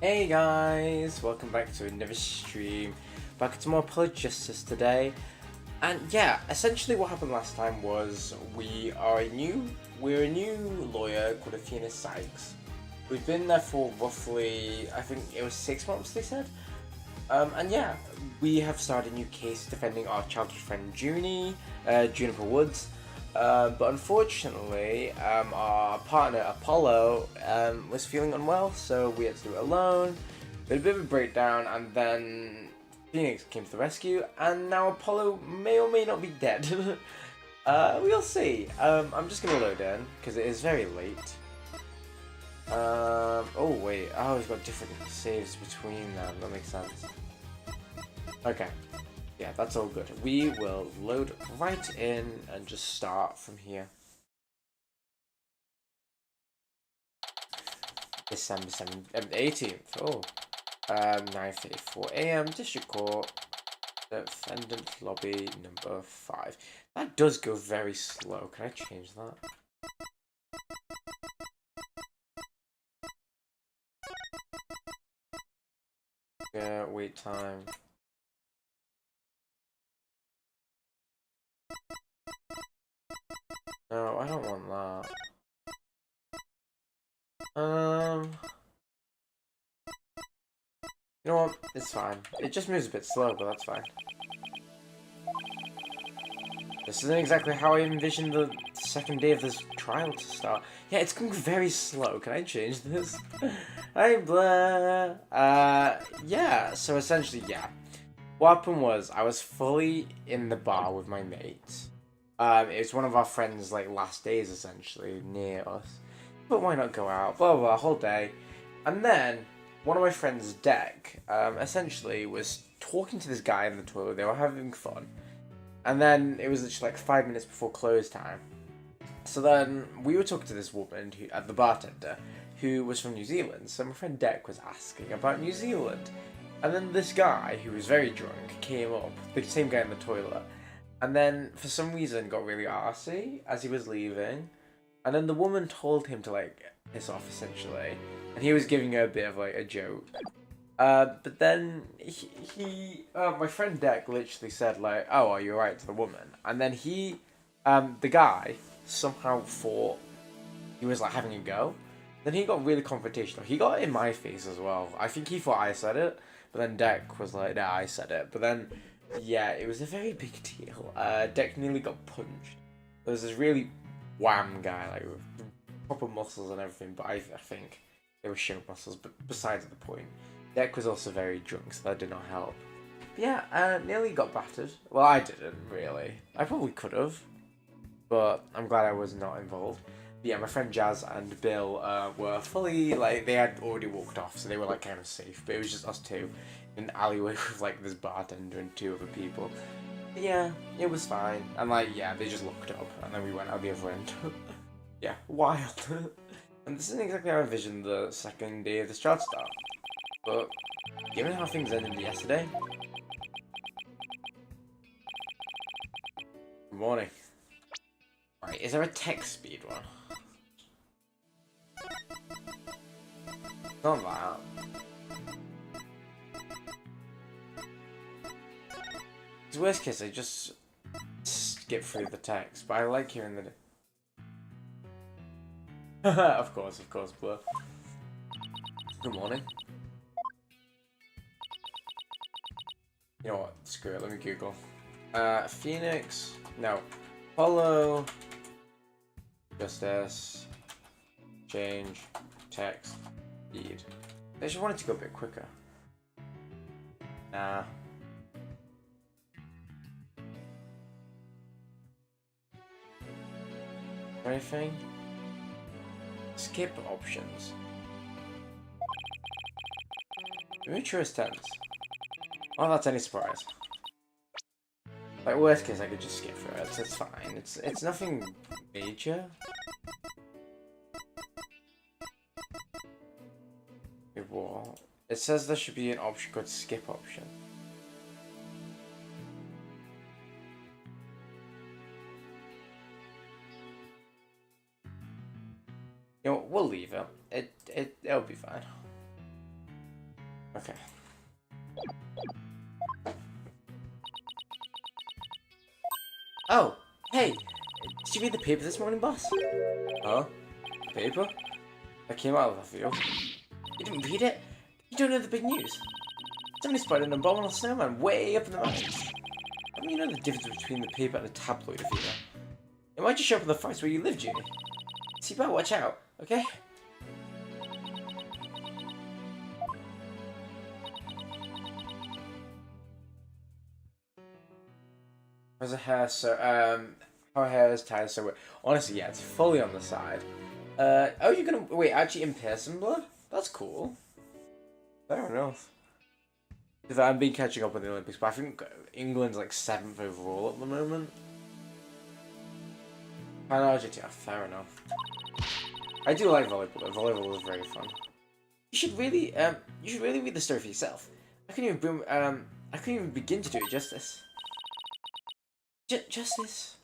Hey guys, welcome back to another stream. Back to more Apollo Justice today. And yeah, essentially what happened last time was we're a new lawyer called Athena Sykes. We've been there for roughly, I think it was 6 months they said. And yeah, we have started a new case defending our childhood friend Juniper Woods. But unfortunately, our partner Apollo was feeling unwell, so we had to do it alone. We had a bit of a breakdown, and then Phoenix came to the rescue, and now Apollo may or may not be dead. We'll see. I'm just gonna load in because it is very late. Oh wait, we've got different saves between them. That makes sense. Okay. Yeah, that's all good. We will load right in and just start from here. December 18th. Oh. 9:34 a.m. District Court. Defendant lobby number 5. That does go very slow. Can I change that? Yeah, wait time. No, I don't want that. You know what? It's fine. It just moves a bit slow, but that's fine. This isn't exactly how I envisioned the second day of this trial to start. Yeah, it's going very slow. Can I change this? Hi, blah. Yeah, so essentially, yeah. What happened was, I was fully in the bar with my mates. It was one of our friends' like last days essentially near us. But why not go out? Blah blah, blah whole day. And then one of my friends' deck essentially was talking to this guy in the toilet. They were having fun. And then it was literally like 5 minutes before close time. So then we were talking to this woman the bartender who was from New Zealand. So my friend Deck was asking about New Zealand. And then this guy, who was very drunk, came up, the same guy in the toilet, and then for some reason got really arsey as he was leaving. And then the woman told him to like piss off essentially, and he was giving her a bit of like a joke. But then my friend Deck literally said like, "Oh, are you alright?" to the woman, and then the guy somehow thought he was like having a go. Then he got really confrontational. He got in my face as well. I think he thought I said it, but then Deck was like, "Nah, I said it." But then, yeah, it was a very big deal. Deck nearly got punched. There was this really wham guy, like with proper muscles and everything, but I think they were show muscles. But besides the point, Deck was also very drunk, so that did not help. But yeah, nearly got battered. Well, I didn't really. I probably could have, but I'm glad I was not involved. But yeah, my friend Jazz and Bill were fully like they had already walked off, so they were like kind of safe. But it was just us two in an alleyway with like this bartender and two other people. But yeah, it was fine. And like yeah, they just looked up, and then we went out the other end. Yeah, wild. And this isn't exactly how I envisioned the second day of this child start. But given how things ended yesterday. Good morning. Right, is there a text speed one? Not that. It's worst case, I just skip through the text, but I like hearing the. of course, Blur. Good morning. You know what? Screw it. Let me Google. Phoenix. No. Follow. Justice. Change. Text. Speed. I just wanted to go a bit quicker. Nah. Anything? Skip options. Immature tense. Oh, that's any surprise. Like worst case, I could just skip through it. It's fine. It's nothing major. Wait, what? It says there should be an option called skip option. You know, we'll leave it. It'll be fine. Okay. Oh, hey! Did you read the paper this morning, boss? Huh? Paper? That came out of the field. You didn't read it? You don't know the big news. Somebody spotted an abominable snowman way up in the mountains. How do you know the difference between the paper and the tabloid, Athena? It might just show up in the forest where you live, Junie. So you better watch out, okay? Where's her hair? So, her hair is tied, so honestly, yeah, it's fully on the side. Oh, you're gonna, wait, actually in person blood? That's cool. Fair enough. Because I've been catching up with the Olympics, but I think England's like 7th overall at the moment. And Argentina, fair enough. I do like volleyball though. Volleyball is very fun. You should really read the story for yourself. I couldn't even begin to do it justice. Justice?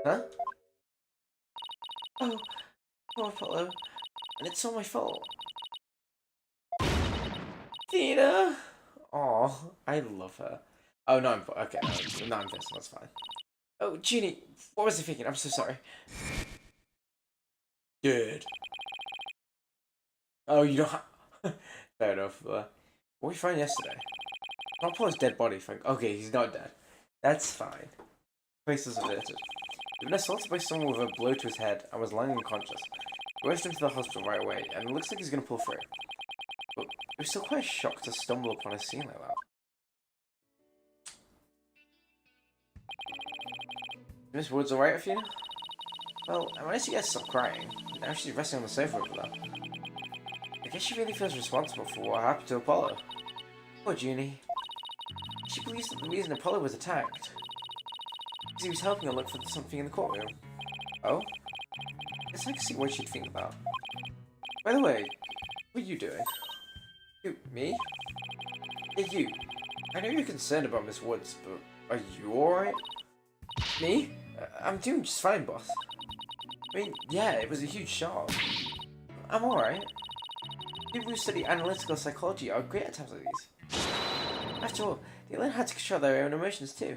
Huh? Oh, poor Apollo. And it's all my fault. Tina! Aw, I love her. Oh, no, okay, no, not in person, that's fine. Oh, Junie, what was I thinking? I'm so sorry. Good. Oh, you don't have... Fair enough. What did we find yesterday? Not Apollo's dead body. Okay, he's not dead. That's fine. Place is alerted. He'd been assaulted by someone with a blow to his head and was lying unconscious. We rushed him to the hospital right away, and it looks like he's gonna pull through. But it was still quite a shock to stumble upon a scene like that. Miss Woods alright, Athena? Well, I managed to get her to stop crying. Now she's resting on the sofa over there. I guess she really feels responsible for what happened to Apollo. Poor Junie. She believes that the reason Apollo was attacked because he was helping her look for something in the courtroom. Oh? It's like to see what she'd think about. By the way, what are you doing? Who, me? Hey, you. I know you're concerned about Miss Woods, but are you alright? Me? I'm doing just fine, boss. I mean, yeah, it was a huge shock. I'm alright. People who study analytical psychology are great at times like these. After all, they learn how to control their own emotions too.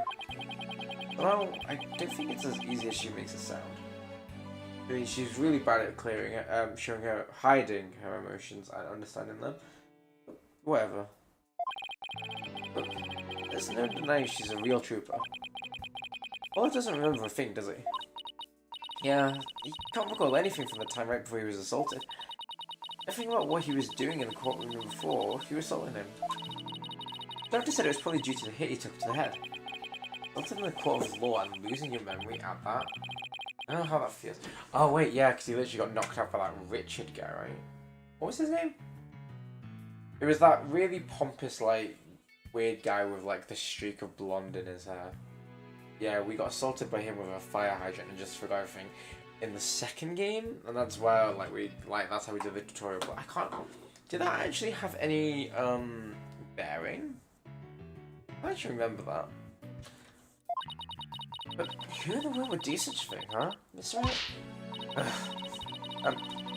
Well, I don't think it's as easy as she makes it sound. I mean, she's really bad at clearing it, showing her, hiding her emotions and understanding them. But whatever. But there's no denying she's a real trooper. Paul doesn't remember a thing, does he? Yeah, he can't recall anything from the time right before he was assaulted. Nothing about what he was doing in the courtroom before he was assaulting him. The doctor said it was probably due to the hit he took to the head. Assaulted in the court of law and losing your memory at that. I don't know how that feels. Oh wait, yeah, because he literally got knocked out by that Richard guy, right? What was his name? It was that really pompous, like, weird guy with, like, the streak of blonde in his hair. Yeah, we got assaulted by him with a fire hydrant and just forgot everything in the second game, and that's why, that's how we did the tutorial, but I can't... Did that actually have any, bearing? I don't actually remember that. But who in the world would do such a thing, huh? That's right.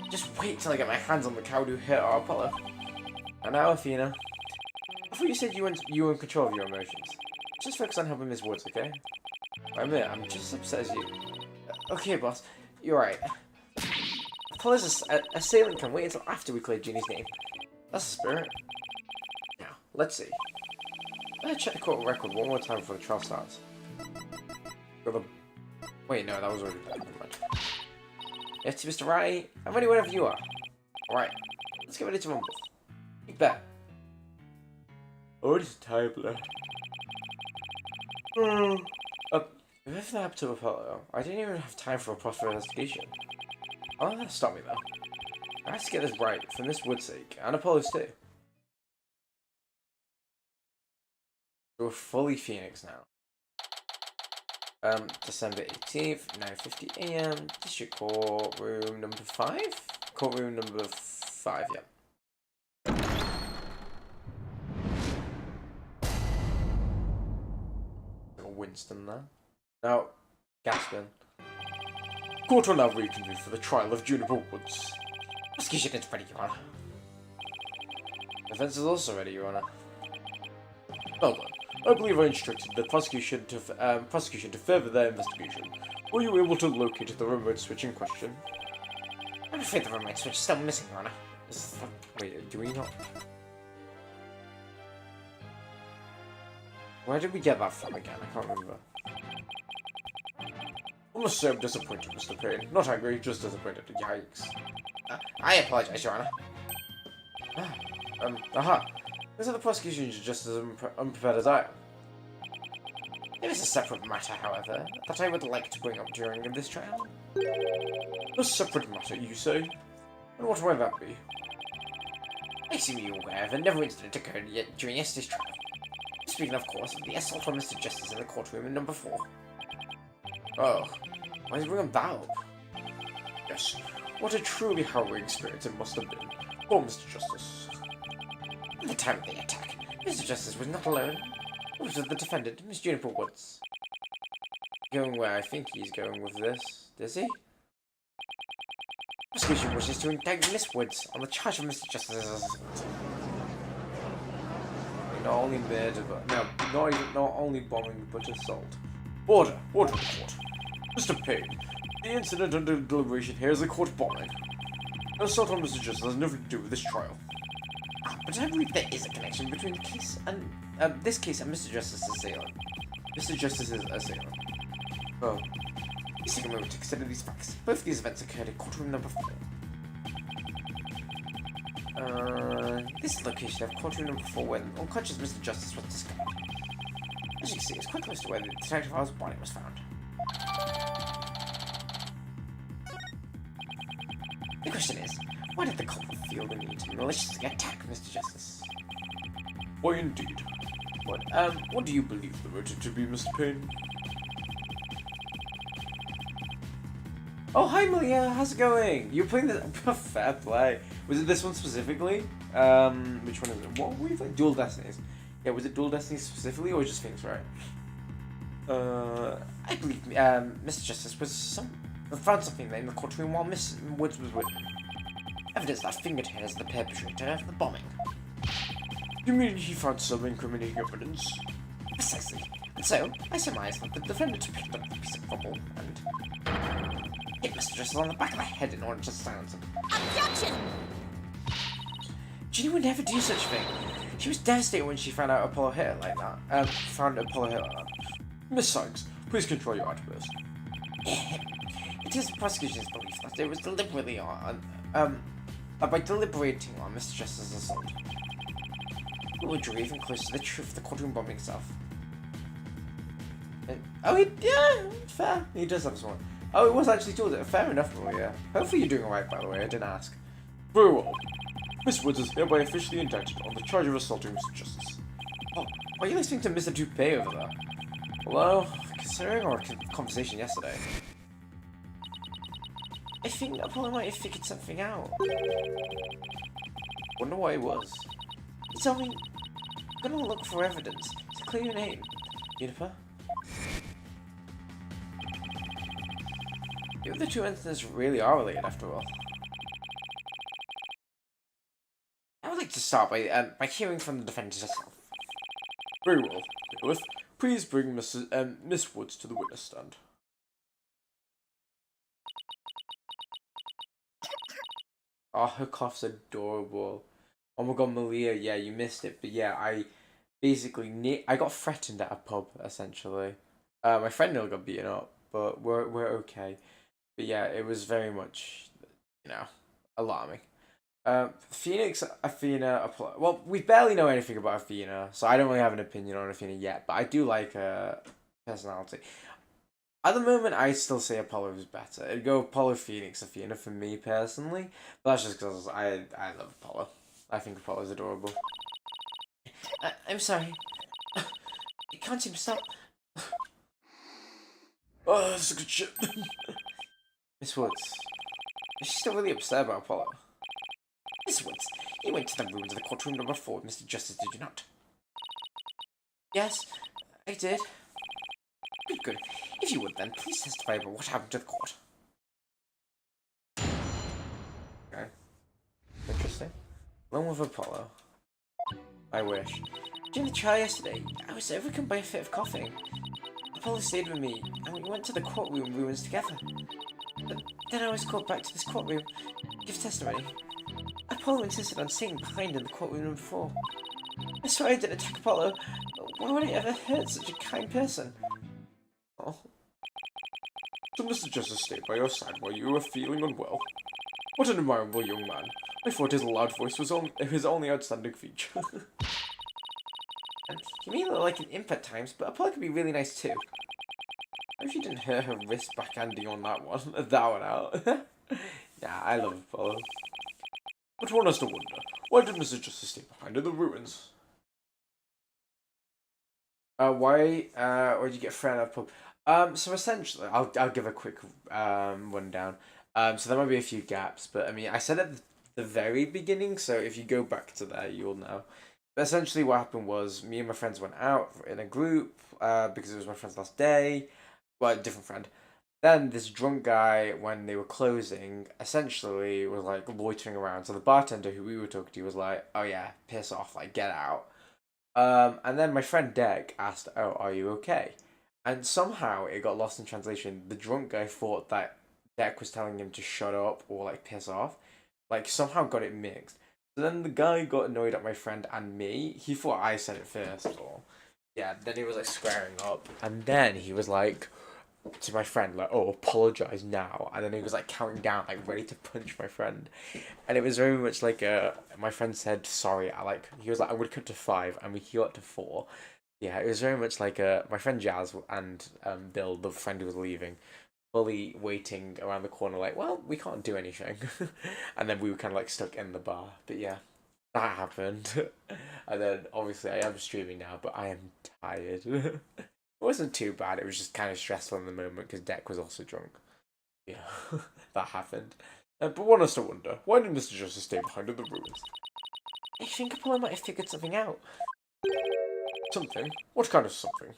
Just wait till I get my hands on the coward who hit our Apollo. And now, Athena. I thought you said you were in control of your emotions. Just focus on helping Miss Woods, okay? I'm just as upset as you. Okay, boss. You're right. Apollo's assailant can wait until after we clear Junie's name. That's the spirit. Now, let's see. Let's check the court record one more time before the trial starts. Wait, no, that was already done. Never mind. Yes, Mr. Wright. I'm ready whenever you are. Alright, let's get ready to rumble. You bet. Oh, this is terrible. If everything happened to Apollo, I didn't even have time for a proper investigation. Oh, that stop me though. I have to get this right for Miss Wood's sake, and Apollo's too. We're fully Phoenix now. December 18th, 9:50 AM, District Court Room number 5? Courtroom number 5, yeah. Little Winston there. Now, Gaspin. Court will now reconvene for the trial of Juniper Woods. Prosecution is ready, Your Honor. Defense is also ready, Your Honor. Well done. I believe I instructed the prosecution to further their investigation. Were you able to locate the remote switch in question? I'm afraid the remote switch is still missing, Your Honor. Wait, do we not? Where did we get that from again? I can't remember. I must say I'm disappointed, Mr. Payne. Not angry, just disappointed. Yikes. I apologize, Your Honor. Aha. Looks like the prosecution is just as unprepared as I am. There is a separate matter, however, that I would like to bring up during this trial. A separate matter, you say? And what might that be? I assume you're aware of another incident occurred during yesterday's trial. Speaking, of course, of the assault on Mr. Justice in the courtroom in number 4. Oh, why is he bringing that up? Yes, what a truly harrowing experience it must have been. Poor Mr. Justice. At the time of the attack, Mr. Justice was not alone. It was with the defendant, Miss Juniper Woods. Going where I think he's going with this, does he? The prosecution wishes to indict Miss Woods on the charge of Mr. Justice's assault. Not only murder, but not only bombing, but assault. Order in court. Mr. Payne, the incident under deliberation here is a court bombing. The assault on Mr. Justice has nothing to do with this trial. But I believe there is a connection between the case and this case and Mr. Justice's assailant. Mr. Justice's assailant. Oh. Please take a moment to consider these facts. Both these events occurred in courtroom number 4. This is the location of courtroom number 4 when unconscious Mr. Justice was discovered. As you can see, it's quite close to where the detective house body was found. The question is, why did the culprit feel the need to maliciously attack Mr. Justice? Why indeed. What do you believe the motive to be, Mr. Payne? Oh, hi Malia, how's it going? You're playing this fair play. Was it this one specifically? Which one is it? What were you playing? Dual Destinies. Yeah, was it Dual Destinies specifically or just Phoenix, right? I believe Mr. Justice found something in the courtroom while Miss Woods was with him. Evidence that fingered her as the perpetrator of the bombing. You mean he found some incriminating evidence? Precisely. And so, I surmise that the defendant picked up the piece of rubble and hit Mr. Justice on the back of the head in order to silence him. Objection! Ginny would never do such a thing. She was devastated when she found out Apollo hit her like that. Miss Sykes, please control your outburst. It is the prosecution's belief that it was deliberately by deliberating on Mr. Justice's assault. It would draw even closer to the truth of the courtroom bombing itself. Yeah, fair. He does have someone. Oh, it was actually told it. Fair enough, Maria. Hopefully you're doing alright, by the way. I didn't ask. Very well. Miss Woods is hereby officially indicted on the charge of assaulting Mr. Justice. Oh, why are you listening to Mr. Dupé over there? Well, considering our conversation yesterday, I think Apollo might have figured something out. Wonder what it was. He told me, I'm gonna look for evidence to clear your name. Juniper? Maybe the two incidents really are related after all. I would like to start by hearing from the defendant herself. Very well. Nicholas, please bring Miss Woods to the witness stand. Oh, her cough's adorable. Oh my god, Malia, yeah, you missed it. But yeah, I got threatened at a pub, essentially. My friend nearly got beaten up, but we're okay. But yeah, it was very much, alarming. Phoenix, Athena, Apollo. Well, we barely know anything about Athena, so I don't really have an opinion on Athena yet, but I do like her personality. At the moment, I still say Apollo is better. It'd go Apollo, Phoenix, Athena for me personally, but that's just because I love Apollo. I think Apollo's adorable. I'm sorry. I can't seem to stop. Oh, that's a good shit. Miss Woods, is she still really upset about Apollo? Miss Woods, you went to the rooms of the courtroom number 4 with Mr. Justice, did you not? Yes, I did. Good, good. If you would then, please testify about what happened to the court. Okay. Interesting. Along with Apollo. I wish. During the trial yesterday, I was overcome by a fit of coughing. Apollo stayed with me, and we went to the courtroom ruins together. But then I was called back to this courtroom to give testimony. Apollo insisted on staying behind in the courtroom number 4. I swear I didn't attack Apollo. Why would I ever hurt such a kind person? Oh. So Mr. Justice stayed by your side while you were feeling unwell. What an admirable young man. I thought his loud voice was his only outstanding feature. He may look like an imp at times, but Apollo can be really nice too. I wish you didn't hear her wrist backhanding on that one. That one out. Yeah, I love Apollo. But one has to wonder, why did Mr. Justice stay behind in the ruins? Why did you get thrown out of pub? So essentially, I'll give a quick rundown. So there might be a few gaps, but I mean, I said at the very beginning, so if you go back to there, you'll know. But essentially, what happened was me and my friends went out in a group because it was my friend's last day. Well, a different friend. Then this drunk guy, when they were closing, essentially was like loitering around. So the bartender who we were talking to was like, "Oh yeah, piss off, like get out." And then my friend Deck asked, "Oh, are you okay?" And somehow it got lost in translation. The drunk guy thought that Deck was telling him to shut up or like piss off. Like somehow got it mixed. So then the guy got annoyed at my friend and me. He thought I said it first, or yeah. Then he was like squaring up, and then he was like to my friend like, "Oh, apologize now." And then he was like counting down, like ready to punch my friend. And it was very much like my friend said sorry. He was like, "I would cut to 5," and we got to 4. Yeah, it was very much like my friend Jazz and Bill, the friend who was leaving, fully waiting around the corner like, well, we can't do anything. And then we were kind of like stuck in the bar. But yeah, that happened. And then obviously I am streaming now, but I am tired. It wasn't too bad. It was just kind of stressful in the moment because Deck was also drunk. Yeah, that happened. But one has to wonder, why did Mr. Justice stay behind in the ruins? I think Apollo might have figured something out. Something? What kind of something?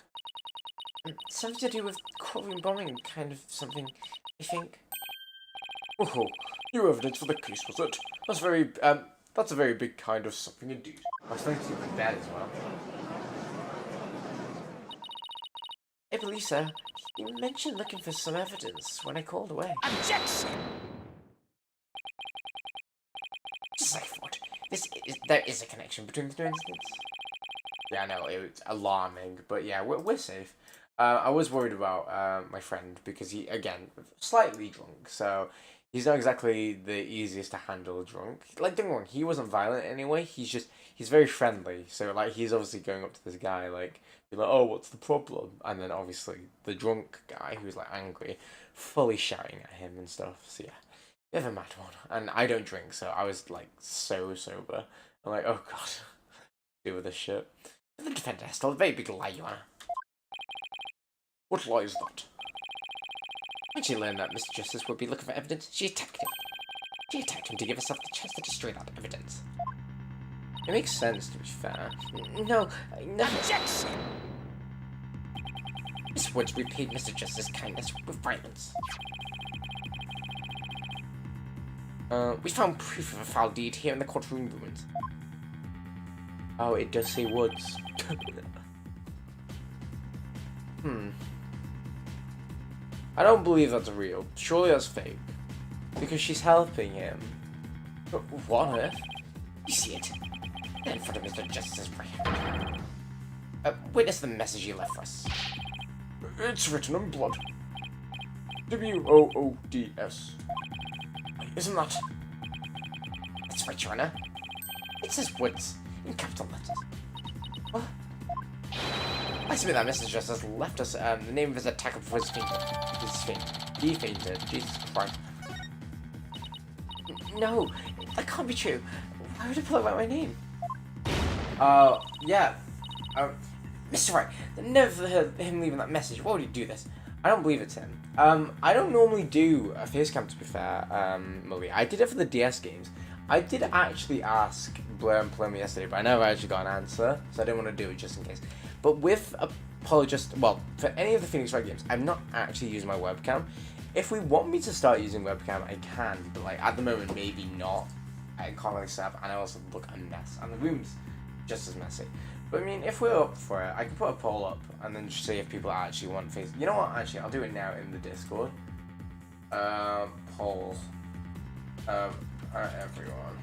Something to do with courtroom bombing, kind of something, I think. Oh, new evidence for the case, was it? That's a very big kind of something indeed. I was thinking something bad as well. I believe so. You mentioned looking for some evidence when I called away. Objection! Just like I thought. There is a connection between the two incidents. Yeah, I know, it was alarming, but yeah, we're safe. I was worried about my friend because he, again, slightly drunk, so he's not exactly the easiest to handle drunk. Like, don't get me wrong, he wasn't violent anyway, he's very friendly, so, like, he's obviously going up to this guy, like, be like, "Oh, what's the problem?" And then, obviously, the drunk guy, who's, like, angry, fully shouting at him and stuff, so yeah, bit of a mad one. And I don't drink, so I was, like, so sober. I'm like, oh god, deal with this shit. The defendant has told a very big lie, Your Honor. What lie is that? When she learned that Mr. Justice would be looking for evidence, she attacked him. She attacked him to give herself the chance to destroy that evidence. It makes sense, to be fair. No, Objection! Miss Woods repaid Mr. Justice's kindness with violence. We found proof of a foul deed here in the courtroom ruins. Oh, it does say Woods. I don't believe that's real. Surely that's fake. Because she's helping him. But what on earth? You see it? In front of Mr. Justice's right hand. Witness the message he left for us. It's written in blood. W-O-O-D-S. Isn't that? That's right, Your Honor. It says Woods in capital letters. What? I submit that Mr. Justice left us the name of his attacker before his fainted. He fainted. Jesus Christ. No, that can't be true. Why would I pull out my name? Yeah. Mr. Wright, never heard him leaving that message. Why would he do this? I don't believe it's him. I don't normally do a face cam, to be fair, Molly. I did it for the DS games. I did actually ask Blair and Plum yesterday, but I never actually got an answer, so I didn't want to do it just in case. But with well, for any of the Phoenix Wright games, I'm not actually using my webcam. If we want me to start using webcam, I can, but like at the moment, maybe not. I can't really set up, and I also look a mess. And the room's just as messy. But I mean, if we're up for it, I can put a poll up and then just see if people actually want face. You know what? Actually, I'll do it now in the Discord. Poll. Everyone.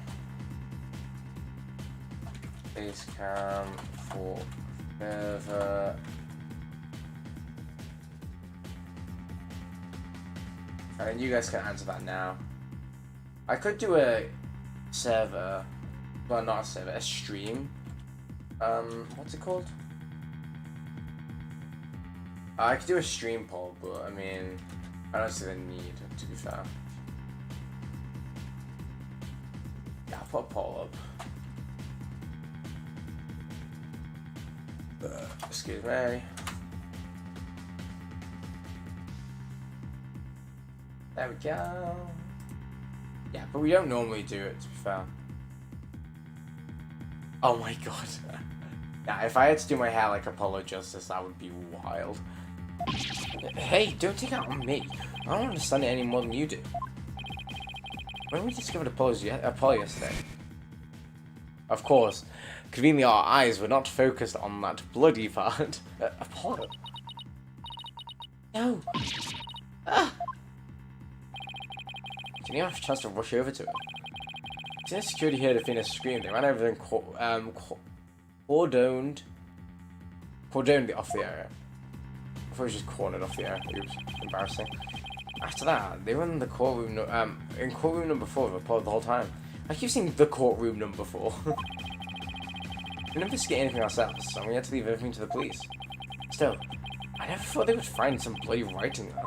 Face cam for further. And then you guys can answer that now. I could do a server, well, not a server, a stream. What's it called? I could do a stream poll, but I mean, I don't see the need, to be fair. Yeah, I'll put a poll up. Excuse me. There we go. Yeah, but we don't normally do it, to be fair. Oh my god. Yeah, if I had to do my hair like Apollo Justice, that would be wild. Hey, don't take it out on me. I don't understand it any more than you do. When we discovered Apollo yesterday, of course, conveniently our eyes were not focused on that bloody part. Apollo? No. Ah! Didn't even have a chance to rush over to him. As soon as security heard Athena scream, they ran over and cordoned off the area. I thought it was just cornered off the area. Oops, embarrassing. After that, they were in the courtroom, in courtroom number 4 of Apollo the whole time. I keep saying the courtroom number 4. We didn't investigate anything ourselves, so we had to leave everything to the police. Still, I never thought they would find some bloody writing there.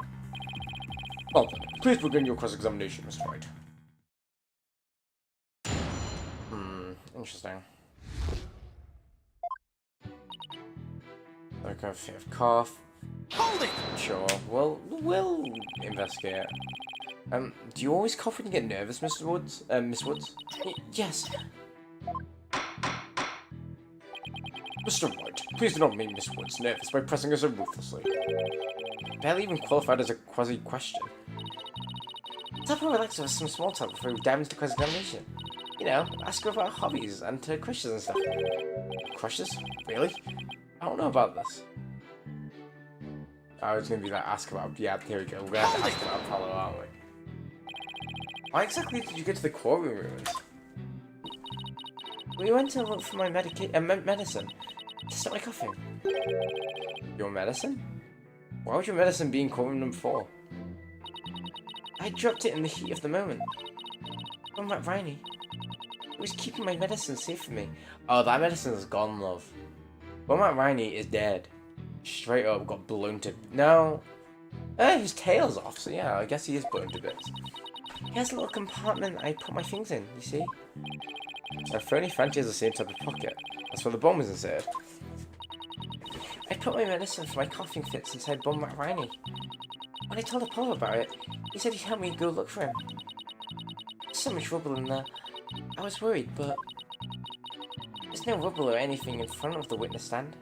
Well then, please begin your cross-examination, Mr. White. Interesting. Like a fit of cough. Hold it! Sure, well, we'll investigate. Do you always cough when you get nervous, Mr. Woods? Miss Woods? Yes. Mr. White, please do not make Miss Woods nervous by pressing her so ruthlessly. Barely even qualified as a quasi-question. Tell her relax with some small talk before we dive into the cross-examination. You know, ask her about hobbies and her crushes and stuff. Crushes? Really? I don't know about this. I was gonna be like, ask about, yeah, here we go. We're gonna have to ask about Apollo, aren't we? Why exactly did you get to the courtroom ruins? We went to look for my medicine. To stop my coughing. Your medicine? Why would your medicine be in courtroom number 4? I dropped it in the heat of the moment. From that Riney. It was keeping my medicine safe for me. Oh, that medicine is gone, love. Matt Riney is dead. Straight up got blown to... No. His tail's off, so yeah, I guess he is blown to bits. He has a little compartment I put my things in, you see? So Fernie Fanti has the same type of pocket. That's where the bomb is inserted. I put my medicine for my coughing fits inside Matt Riney. When I told Apollo about it, he said he'd help me go look for him. There's so much rubble in there. I was worried, but... There's no rubble or anything in front of the witness stand.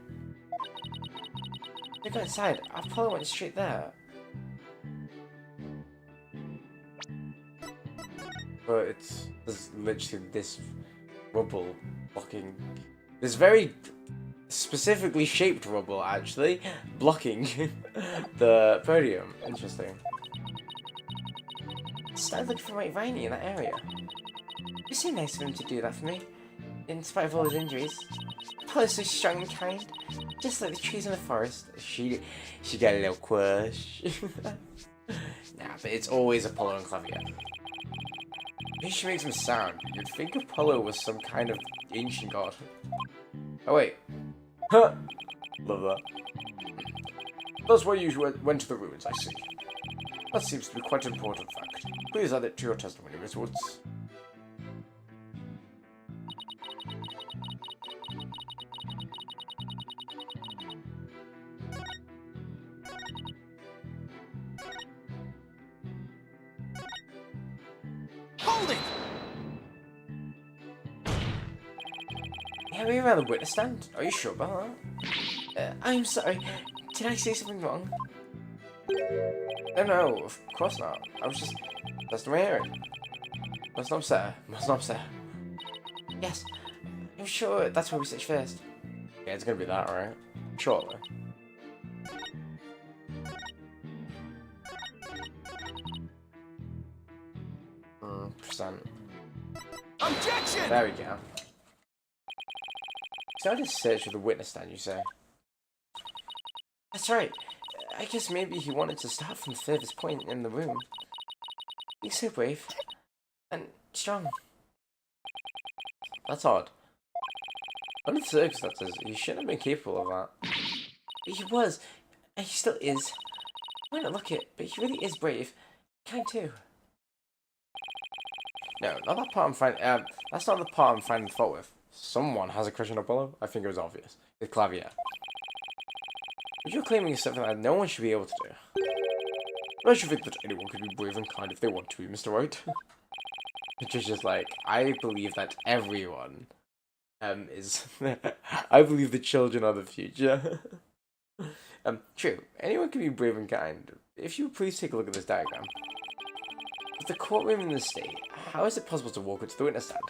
We got inside. Apollo went straight there. But there's literally this rubble blocking... This very specifically shaped rubble, actually, blocking the podium. Interesting. I started looking for my Riney in that area. It was so nice of him to do that for me, in spite of all his injuries. Apollo's so strong and kind, just like the trees in the forest. She got a little quirsh. Nah, but it's always Apollo and Clavier. Maybe she makes him sound. You'd think Apollo was some kind of ancient god. Oh wait. Huh. Love that. That's why you went to the ruins, I see. That seems to be quite an important fact. Please add it to your testimony, Miss Woods. Hold it! Yeah, we around the witness stand. Are you sure about that? I'm sorry. Did I say something wrong? No, of course not. I was just testing my hearing. Must not upset her. Must not upset her. Yes, I'm sure that's where we search first. Yeah, it's gonna be that, right? Surely. Percent. Objection! There we go. So I just search for the witness stand, you say? That's right. I guess maybe he wanted to start from the furthest point in the room. He's so brave. And strong. That's odd. Under the circumstances, he shouldn't have been capable of that. But he was. And he still is. I might not look it, but he really is brave. Kind too. No, not that part I'm finding. That's not the part I'm finding fault with. Someone has a crush on Apollo. I think it was obvious. It's Clavier. But you're claiming is something that no one should be able to do. Don't you think that anyone could be brave and kind if they want to be, Mr. White? Which is just like, I believe that everyone is. I believe the children are the future. True. Anyone can be brave and kind. If you would please take a look at this diagram. With the courtroom in this state, how is it possible to walk into the witness stand?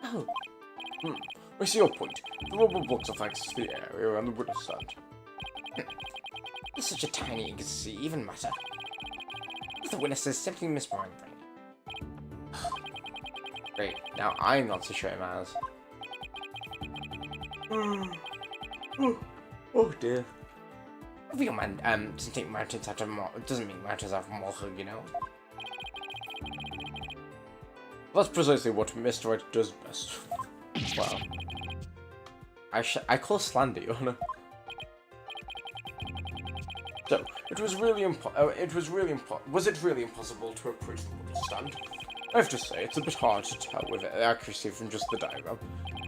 Oh. I see your point. The rubber blocks off access to the area around the witness stand. It's such a tiny inconsistency even matter. The witness is simply misremembering. Great, now I'm not so sure it matters. Oh dear. A real man doesn't take mountains out of doesn't make mountains out of molehill, you know. That's precisely what Mr. White does best. Wow. I call slander, Your Honor. So, was it really impossible to approach the witness stand? I have to say, it's a bit hard to tell with accuracy from just the diagram.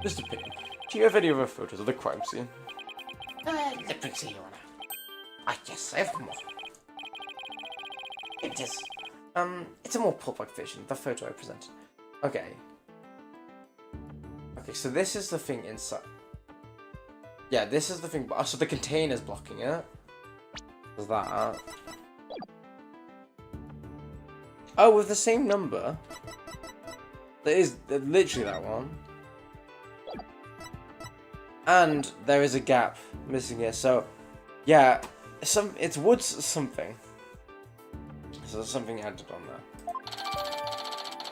Mr. Payne, do you have any other photos of the crime scene? Let me see, Your Honor. Ah, yes, I have more. It is. It's a more pulp-like version of the photo I presented. Okay. Okay, so this is the thing inside. Yeah, this is the thing. So the container's blocking it. Is that? Oh, with the same number. There is literally that one. And there is a gap missing here. So, yeah, it's Woods something. So there's something added on there.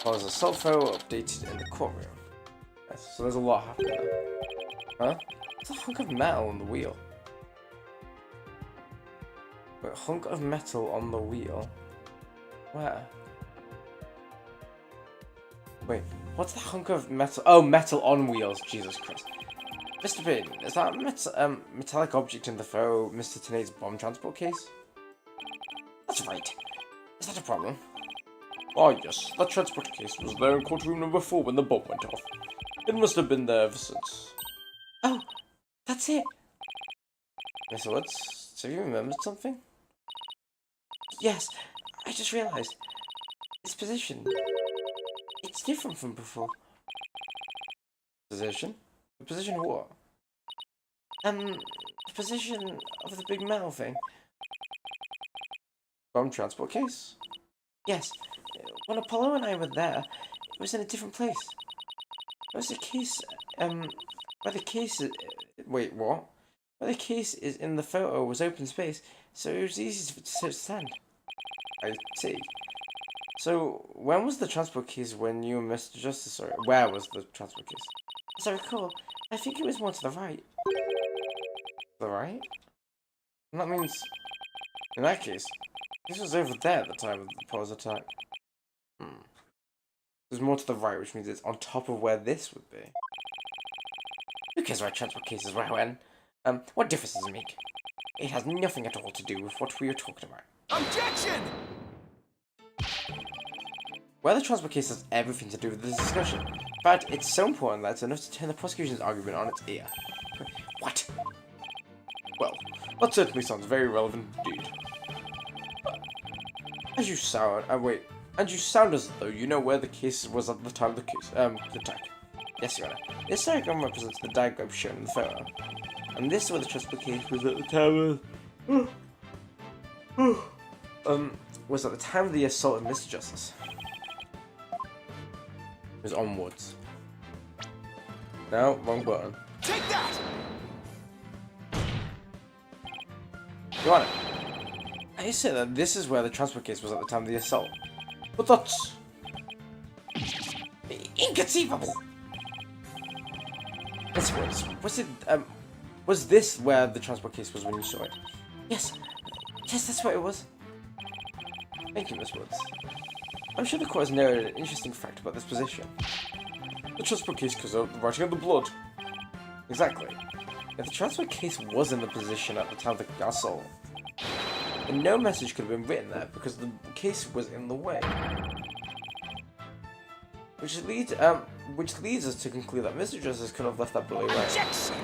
There's a assault photo updated in the courtroom. Yes, so there's a lot happening there. Huh? It's a hunk of metal on the wheel. Wait, a hunk of metal on the wheel? Where? Wait, what's the hunk of metal? Oh, metal on wheels. Jesus Christ. Mr. Payne, is that metallic object in the photo Mr. Tenate's bomb transport case? That's right. Is that a problem? Oh yes, that transport case was there in courtroom number 4 when the bomb went off. It must have been there ever since. Oh, that's it. Mr. Woods, have you remembered something? Yes, I just realized. Its position. It's different from before. Position? The position of what? The position of the big metal thing. Bomb transport case? Yes. When Apollo and I were there, it was in a different place. It was a case, where the case is... Wait, what? Where the case is in the photo was open space, so it was easy to stand. I see. So, when was the transport case when you and Mr. Justice saw it? Where was the transport case? As I recall, I think it was more to the right. The right? And that means... In that case, this was over there at the time of the Apollo's attack. There's more to the right, which means it's on top of where this would be. Who cares where transport cases were when? What difference does it make? It has nothing at all to do with what we are talking about. Objection! Where the transport case has everything to do with this discussion. But it's so important that it's enough to turn the prosecution's argument on its ear. What? Well, that certainly sounds very relevant indeed. And you sound as though you know where the case was at the time of the case, the attack. Yes, Your Honor. This diagram represents the diagram shown in the photo. And this is where the transport case was at the time of... was at the time of the assault of Mr. Justice. It was onwards. No, wrong button. Take that! You want it? I say that this is where the transport case was at the time of the assault. But that's... inconceivable! Miss Woods, was this where the transport case was when you saw it? Yes. Yes, that's where it was. Thank you, Miss Woods. I'm sure the court has narrated an interesting fact about this position. The transport case because of the writing of the blood. Exactly. If the transport case was in the position at the time of the assault, then no message could have been written there because the case was in the way. Which leads us to conclude that Mr. Justice could have left that bully right. Objection!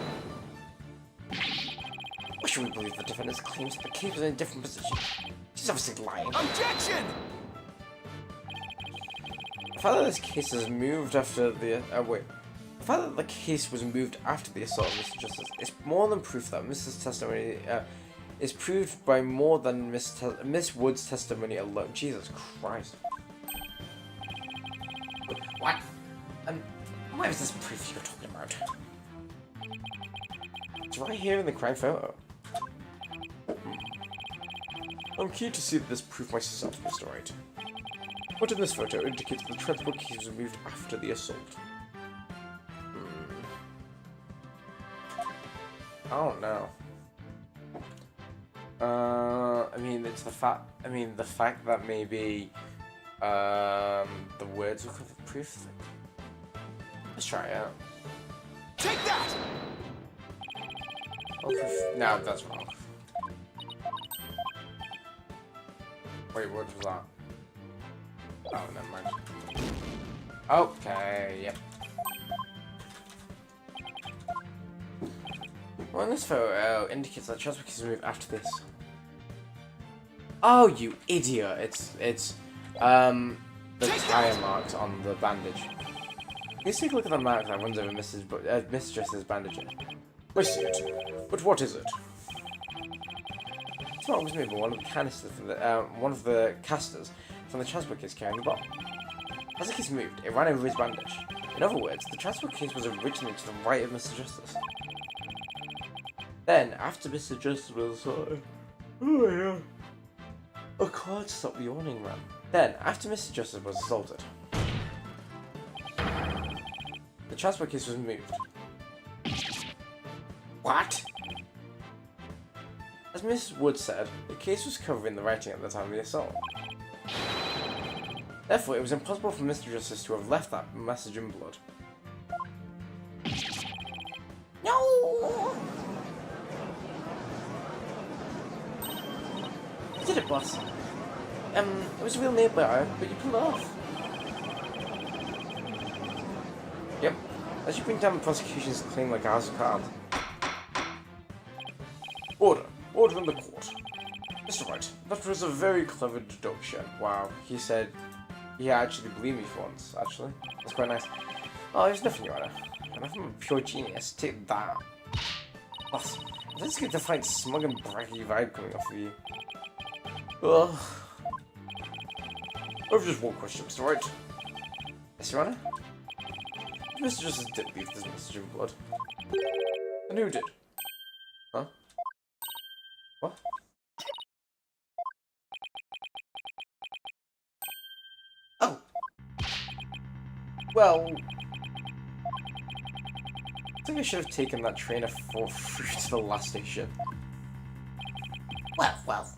Why should we believe the defendant's claims that the case was in a different position? She's obviously lying. Objection! The fact that this case is moved after the the fact that the case was moved after the assault of Mr. Justice is more than proof that Mrs. testimony is proved by more than Miss Wood's testimony alone. Jesus Christ. What? Where is this proof you're talking about? It's right here in the crime photo. I'm keen to see this proof myself, Mr. Wright. What in this photo indicates the transport case was moved after the assault? I don't know. I mean, it's the fact. I mean, the fact that maybe the words will cover proof. Let's try it out. Take that! Oh, proof. No, that's wrong. Wait, what was that? Oh, never mind. Okay, yep. Well, in this photo indicates that transport case was moved after this. Oh, you idiot! It's the tire marks on the bandage. Let's take a look at the mark that runs over Mistress's bandaging. I see it, but what is it? It's not always me, but one of the canisters, one of the casters from the transport case carrying the bomb. As the case moved, it ran over his bandage. In other words, the transport case was originally to the right of Mr. Justice. Then, after Mr. Justice was a card stopped the awning run. Then, after Mr. Justice was assaulted, the transport case was moved. What? As Miss Wood said, the case was covering the writing at the time of the assault. Therefore, it was impossible for Mr. Justice to have left that message in blood. No! You did it, boss. It was a real nail biter, but you pulled it off. Yep. As you bring down the prosecution's claim like a house of cards. Order. Order in the court. Mr. Wright, that was a very clever deduction. Wow, he said he actually believed me for once, actually. That's quite nice. Oh, there's nothing, Your Honor. And I'm a pure genius. Take that. Boss, let's get to find smug and braggy vibe coming off of you. Ugh. I have just one question, Mr. Wright. Yes, Your Honor? Mr. Justice did leave this message in blood. And who did? Huh? What? Oh! Well... I think I should have taken that train through to the last station. Well...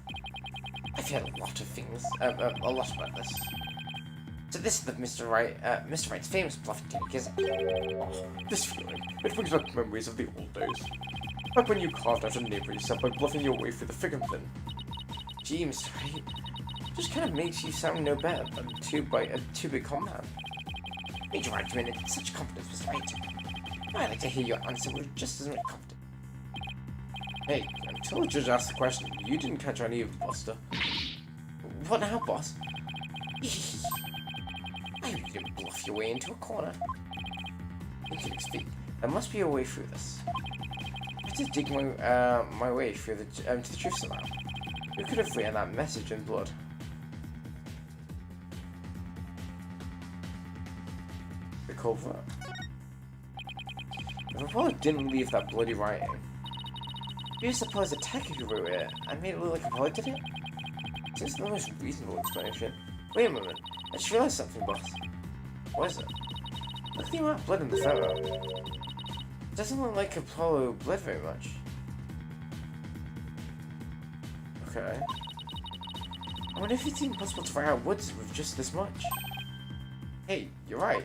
I've heard a lot of things, a lot about this. So this is the Mr. Wright's famous bluffing technique, isn't it? Oh, this feeling. It brings back memories of the old days. Like when you carved out a name for yourself by bluffing your way through the thick and thin. Gee, Mr. Wright, just kind of makes you sound no better than a two-bit con man. Made your argument in such confidence, Mr. Wright. I'd like to hear your answer with just as much confidence. Hey, until the judge asked the question, you didn't catch any of Buster. What now, boss? I didn't bluff your way into a corner. Think you speak. There must be a way through this. I have to dig my way through to the truth somehow. Who could have written that message in blood? The culprit. If Apollo didn't leave that bloody writing, maybe it's Apollo's attacker who wrote it and made it look like Apollo did it? Seems the most reasonable explanation. Wait a moment, I just realized something, boss. What is it? Look at the amount of blood in the photo. It doesn't look like Apollo bled very much. Okay. I wonder if it's even possible to write out Woods with just this much. Hey, you're right.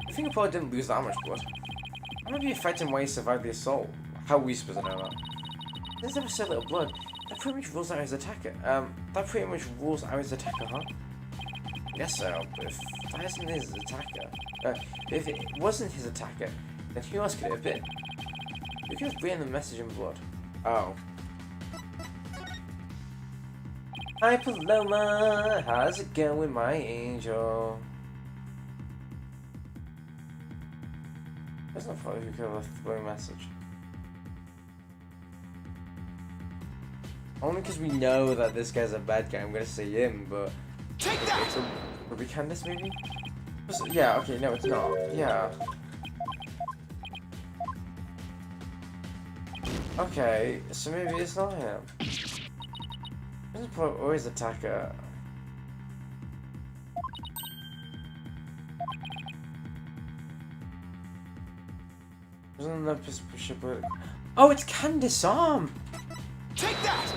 I think Apollo didn't lose that much blood. That might be a fighting why he survived the assault. How are we supposed to know that? There's never so little blood. That pretty much rules out his attacker. Huh? I guess so, but if that isn't his attacker, if it wasn't his attacker, then who else could it have been? Who could have written the message in blood? Oh. Hi Paloma, how's it going, my angel? There's no probably who could have left the blue message. Only because we know that this guy's a bad guy, I'm gonna say him, but... Take that! It's a Ruby Candace, maybe? Yeah, okay, no, it's not. Yeah. Okay, so maybe it's not him. There's always attacker. Isn't that suspicious? Oh, it's Candace's arm! Take that!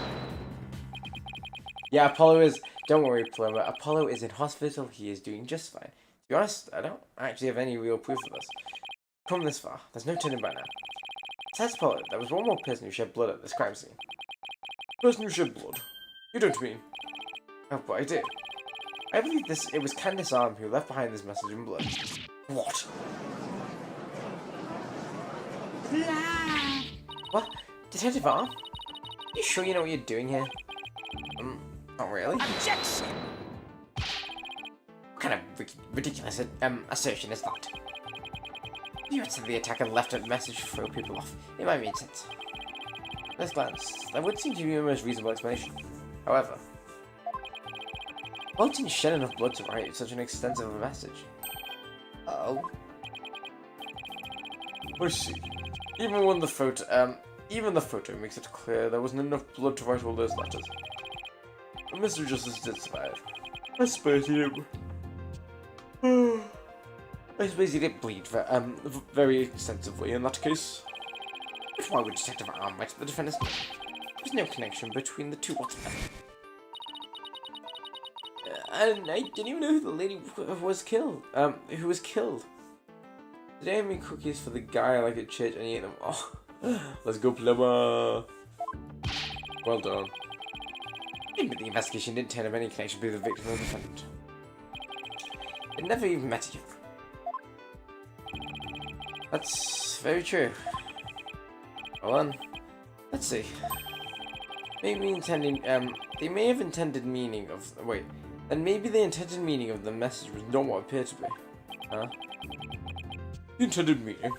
Yeah, Apollo is... Don't worry, Paloma. Apollo is in hospital. He is doing just fine. To be honest, I don't actually have any real proof of this. Come this far. There's no turning back now. Besides Apollo, there was one more person who shed blood at this crime scene. Person who shed blood? You don't mean... Oh, but I do. I believe it was Candace's arm who left behind this message in blood. What? What? Detective Arm? You sure you know what you're doing here? Not really. Objection! What kind of ridiculous assertion is that? You said the attacker left a message to throw people off. It might make sense. At first glance, that would seem to be the most reasonable explanation. However, Paul didn't shed enough blood to write such an extensive message. Oh. I see. Even the photo makes it clear there wasn't enough blood to write all those letters. But Mr. Justice did survive. I suppose he did. I suppose he did bleed very extensively in that case. But why would Detective Arm write the defendant's name? There's no connection between the two whatsoever. And I didn't even know who the lady was killed. Who was killed. Today I made cookies for the guy I like at church and he ate them. Oh, let's go, Plumber. Well done. But the investigation didn't turn up any connection between the victim and the defendant. It never even met you. That's very true. Well then, let's see. Maybe intending, they may have intended meaning of, wait, then maybe the intended meaning of the message was not what it appeared to be. Huh? The intended meaning?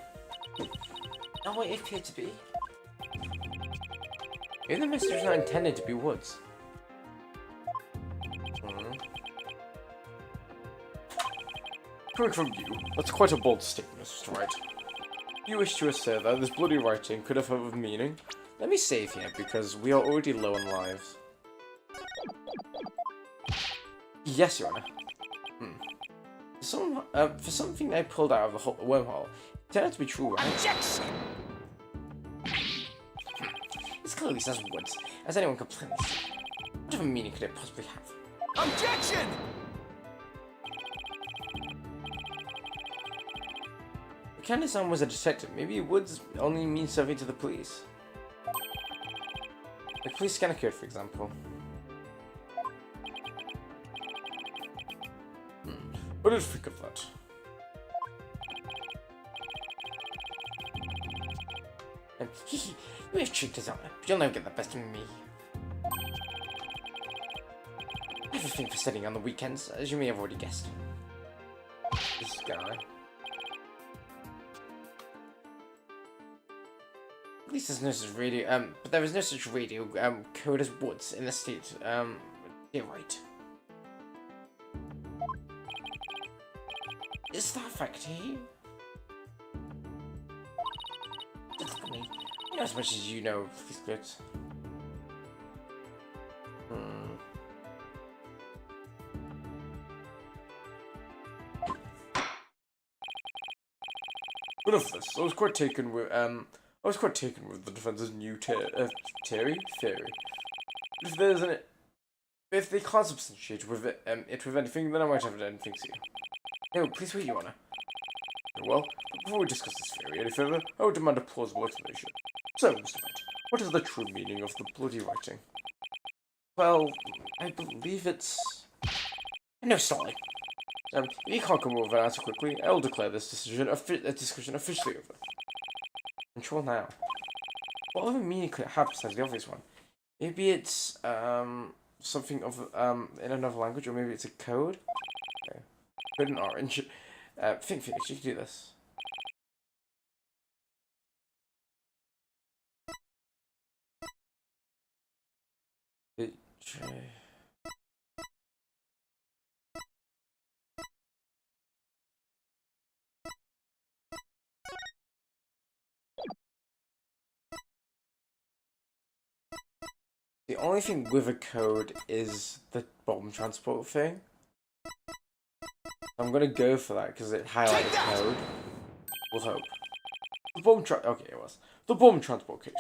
Not what it appeared to be? Maybe the message was not intended to be Woods. Coming from you, that's quite a bold statement, Mr. Wright. You wish to assert that this bloody writing could have a meaning? Let me save here, because we are already low on lives. Yes, Your Honor. For something I pulled out of the wormhole, it turned out to be true, right? Objection! This clearly says Woods, as anyone could plainly see. What of a meaning could it possibly have? Objection! Candace-san was a detective. Maybe Woods only means something to the police. The police scanner code, for example. What did you think of that? You have tricked his honor, but you'll never get the best of me. I have a thing for studying on the weekends, as you may have already guessed. This guy. At least there's no such radio, but there is no such radio, code as Woods in the state, you're right. Is that a fact here? As much as you know, please good. Enough of this. I was quite taken with the defense's new theory. If they can't substantiate with it with anything, then I might have anything to you. No, please wait, Your Honor. Well, before we discuss this theory any further, I would demand a plausible explanation. So, Mr. Wright, what is the true meaning of the bloody writing? Well, I believe it's... No stalling. If you can't come up with an answer quickly, I will declare this discussion officially over. Control now. What other meaning could it have besides the obvious one? Maybe it's something of in another language, or maybe it's a code. Okay. Code in orange. Think, Phoenix, you can do this. The only thing with a code is the bomb transport thing. I'm gonna go for that because it highlighted code. We'll hope. The bomb okay, it was. The bomb transport case.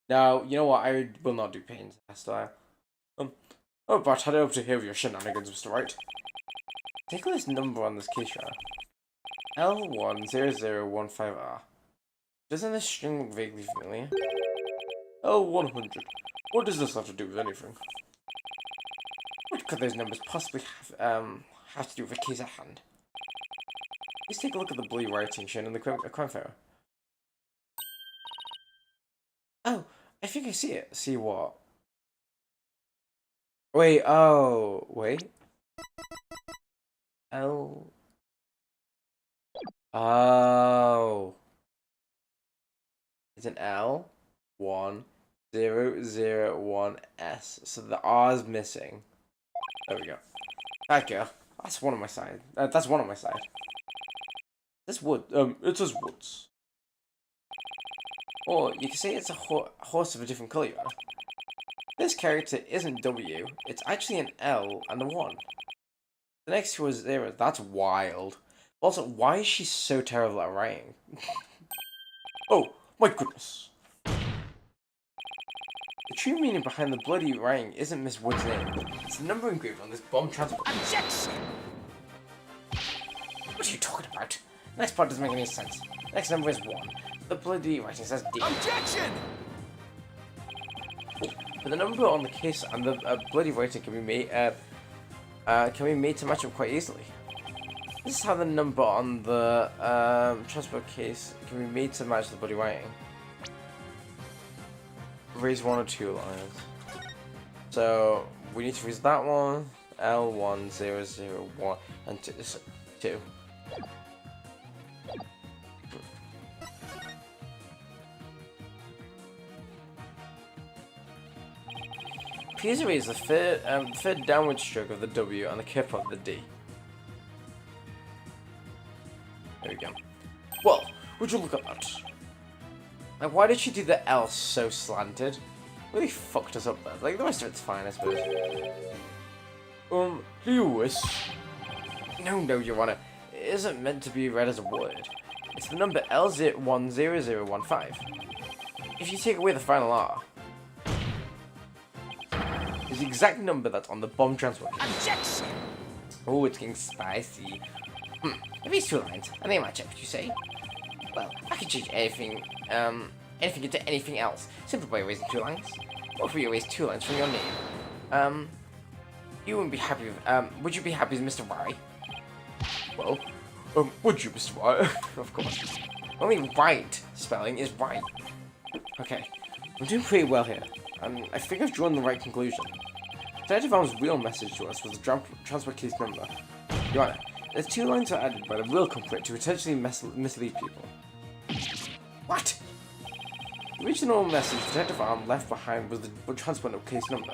Now, you know what? I will not do pains style. Oh, but head over to hear your shenanigans, Mr. Wright. Take this number on this case, L10015R. Doesn't this string look vaguely familiar? L100. What does this have to do with anything? What could those numbers possibly have to do with a case at hand? Let's take a look at the blue writing shown in the crime photo. Oh, I think I see it. See what? Wait, oh, wait. L. Oh. It's an L1001S. So the R is missing. There we go. Okay, that's one on my side. That's one on my side. This wood. It says woods. Or you can say it's a horse of a different color. This character isn't W. It's actually an L and a 1. The next two is 0. That's wild. Also, why is she so terrible at writing? Oh, my goodness. The true meaning behind the bloody writing isn't Miss Wood's name. It's the number engraved on this bomb transport. Objection! What are you talking about? The next part doesn't make any sense. The next number is 1. The bloody writing says D. Objection! But the number on the case and the bloody writing can be made to match up quite easily. This is how the number on the transport case can be made to match the bloody writing. Raise 1 or 2 lines. So we need to raise that one, L1001, and 2. Please erase the third downward stroke of the W and the curve of the D. There we go. Well, would you look at that? Like, why did she do the L so slanted? Really fucked us up there. Like, the rest of it's fine, I suppose. Lewis. No, Your Honor. It isn't meant to be read as a word. It's the number L10015. If you take away the final R, it's the exact number that's on the bomb transport. Objection! Oh, it's getting spicy. If these 2 lines, and they match up, you say? Well, I could change anything into anything else, simply by erasing 2 lines. What if we erase 2 lines from your name? You wouldn't be happy with, would you be happy with Mr. Y? Well, would you, Mr. Y? Of course. Only right spelling is right. Okay, I'm doing pretty well here. I think I've drawn the right conclusion. Detective Arm's real message to us was the transport case number. Your Honor, there's 2 lines that are added by the real culprit to potentially mislead people. What? The original message Detective Arm left behind was the transport case number.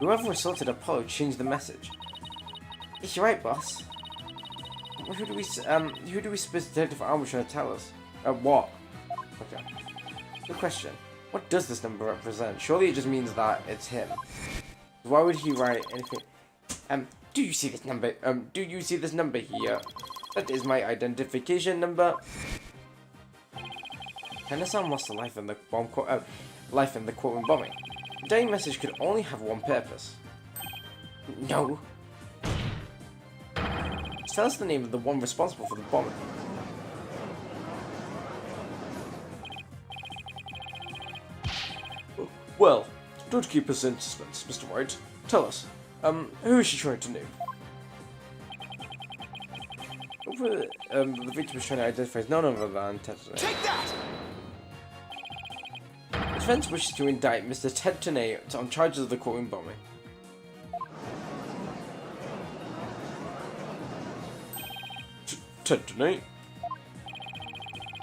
Whoever assaulted Apollo changed the message. Is you right, boss? Who do we suppose Detective Arm was trying to tell us? What? Okay. Good question. What does this number represent? Surely it just means that it's him. Why would he write anything? Do you see this number? Do you see this number here? That is my identification number. Kanda-san lost a life in the courtroom bombing. The dying message could only have one purpose. No. Tell us the name of the one responsible for the bombing. Well, don't keep us in suspense, Mr. White. Tell us, who is she trying to name? The victim is trying to identify as none other than Ted Tenay. Take that! The defense wishes to indict Mr. Ted Tenay on charges of the courtroom bombing. Ted Tenay?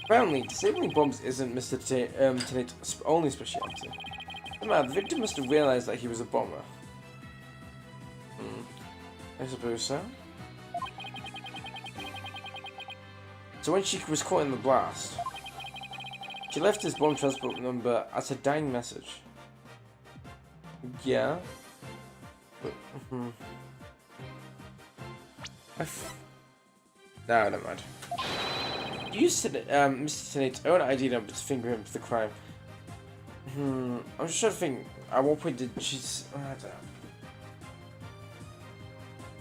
Apparently, disabling bombs isn't Mr. Tenay's only specialty. The victim must have realized that he was a bomber. I suppose so. So when she was caught in the blast, she left his bomb transport number as a dying message. Yeah. But, no, never mind. You used Mr. Tenay's own ID number to finger him for the crime. I'm just trying to think. At what point did she? I don't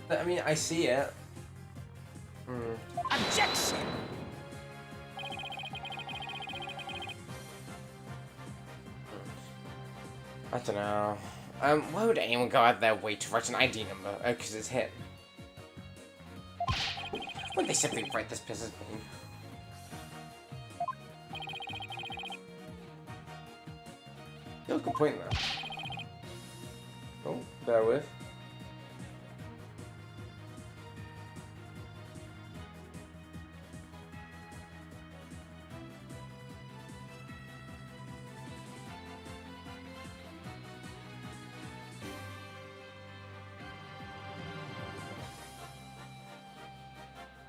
know. I mean, I see it. Objection! I don't know. Why would anyone go out their way to write an ID number? Oh, because it's him. Wouldn't they simply write this person's name? You have a good point there. Oh, bear with.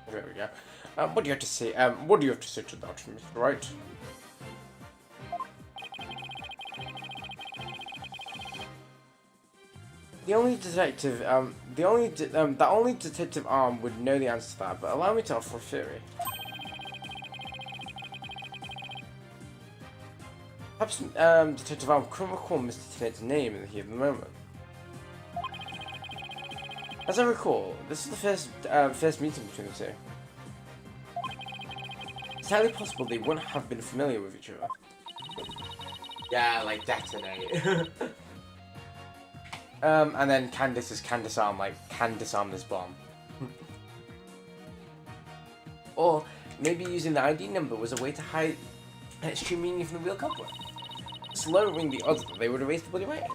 There we go. What do you have to say? What do you have to say to that, Mr. Wright? The only detective, the only detective arm would know the answer to that, but allow me to offer a theory. Perhaps, Detective Arm couldn't recall Mr. Tenay's name in the heat of the moment. As I recall, this is the first meeting between the two. It's highly possible they wouldn't have been familiar with each other. Yeah, like detonate. And then Candace is Candace Arm, like, can disarm this bomb. Or, maybe using the ID number was a way to hide its true meaning from the real culprit. It's lowering the odds that they would erase the bloody writing.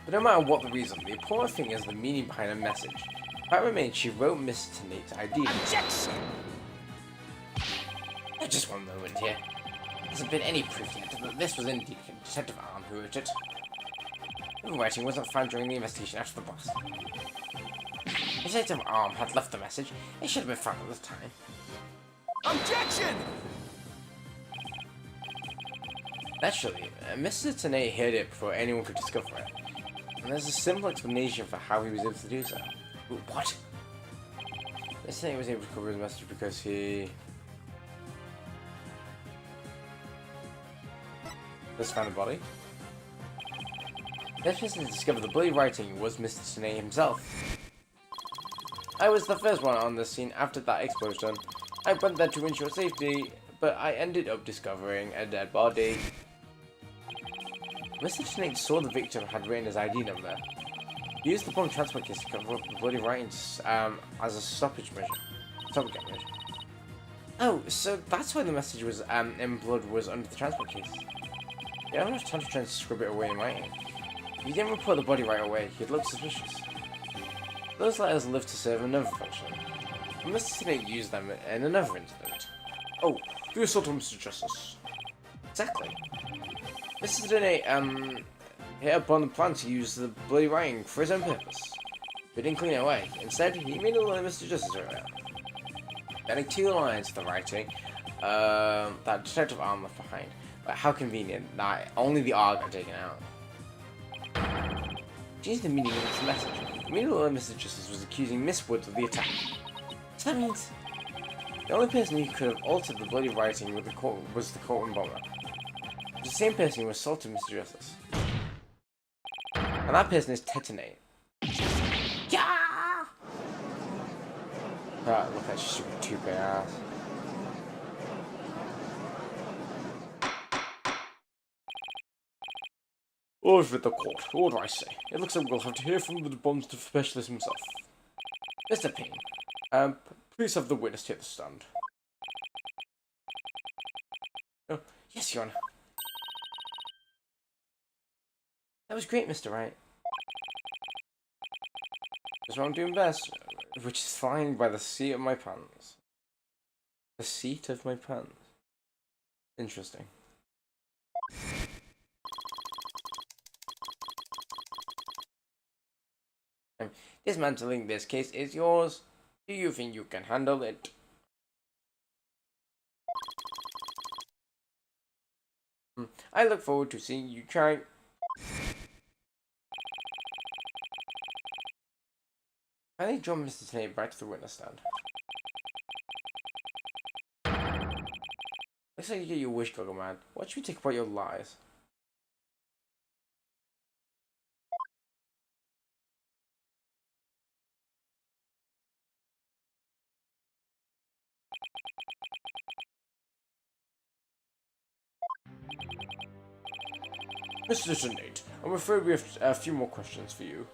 But no matter what the reason, the important thing is the meaning behind a message. That remains, she wrote Miss Tenay's ID. Objection! Just one moment here. There hasn't been any proof yet that this was indeed Detective Arm who wrote it. The writing wasn't found during the investigation after the blast. If Detective Arm had left the message, it should have been found at the time. Objection! Naturally, Mr. Tenay heard it before anyone could discover it. And there's a simple explanation for how he was able to do so. What? Mr. Tenay was able to cover his message because he... just found a body? The first person to discover the bloody writing was Mr. Tenay himself. I was the first one on the scene after that explosion. I went there to ensure safety, but I ended up discovering a dead body. Mr. Tenay saw the victim had written his ID number. He used the bomb transport case to cover up the bloody writings as a stoppage measure. Oh, so that's why the message was in blood was under the transport case. He had enough time to transcribe it away in writing. If he didn't report the body right away, he'd look suspicious. Those letters lived to serve another function. Mr. Tenay used them in another incident. Oh, the assault on Mr. Justice. Exactly. Mr. Tenay, hit upon the plan to use the bloody writing for his own purpose. But didn't clean it away. Instead, he made a little Mr. Justice wrote it. Adding 2 lines to the writing, that Detective Arm left behind. But how convenient that only the R got taken out. Change the meaning of its message. The meaning of the message was accusing Miss Woods of the attack. So that means the only person who could have altered the bloody writing with was the courtroom bomber. It was the same person who assaulted Mr. Justice. And that person is Tetanate. Yeah! Look at that stupid two-bit ass. Over at the court. What do I say? It looks like we'll have to hear from the bomb specialist himself. Mr. Payne, please have the witness take the stand. Oh, yes, Your Honor. That was great, Mr. Wright. That's what I'm doing best, which is fine by the seat of my pants. The seat of my pants. Interesting. Dismantling this case is yours. Do you think you can handle it? I look forward to seeing you try. Finally draw Mr. Snape back to the witness stand. Looks like you get your wish, Goggle Man. What should we take about your lies? Mr. Nate, I'm afraid we have a few more questions for you.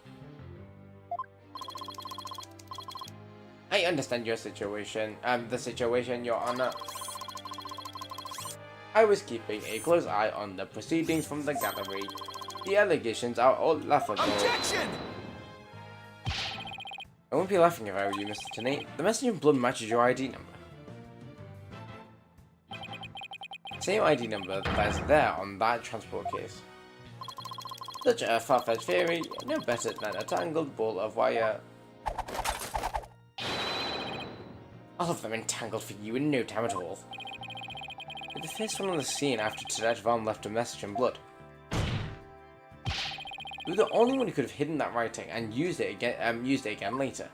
I understand your situation. The situation, Your Honor. I was keeping a close eye on the proceedings from the gallery. The allegations are all laughable. Objection! I won't be laughing if I were you, Mr. Tennant. The message in blood matches your ID number. Same ID number that is there on that transport case. Such a far-fetched theory, no better than a tangled ball of wire. All of them entangled for you in no time at all. You're the first one on the scene after Detective Arm left a message in blood. You're the only one who could have hidden that writing and used it again later.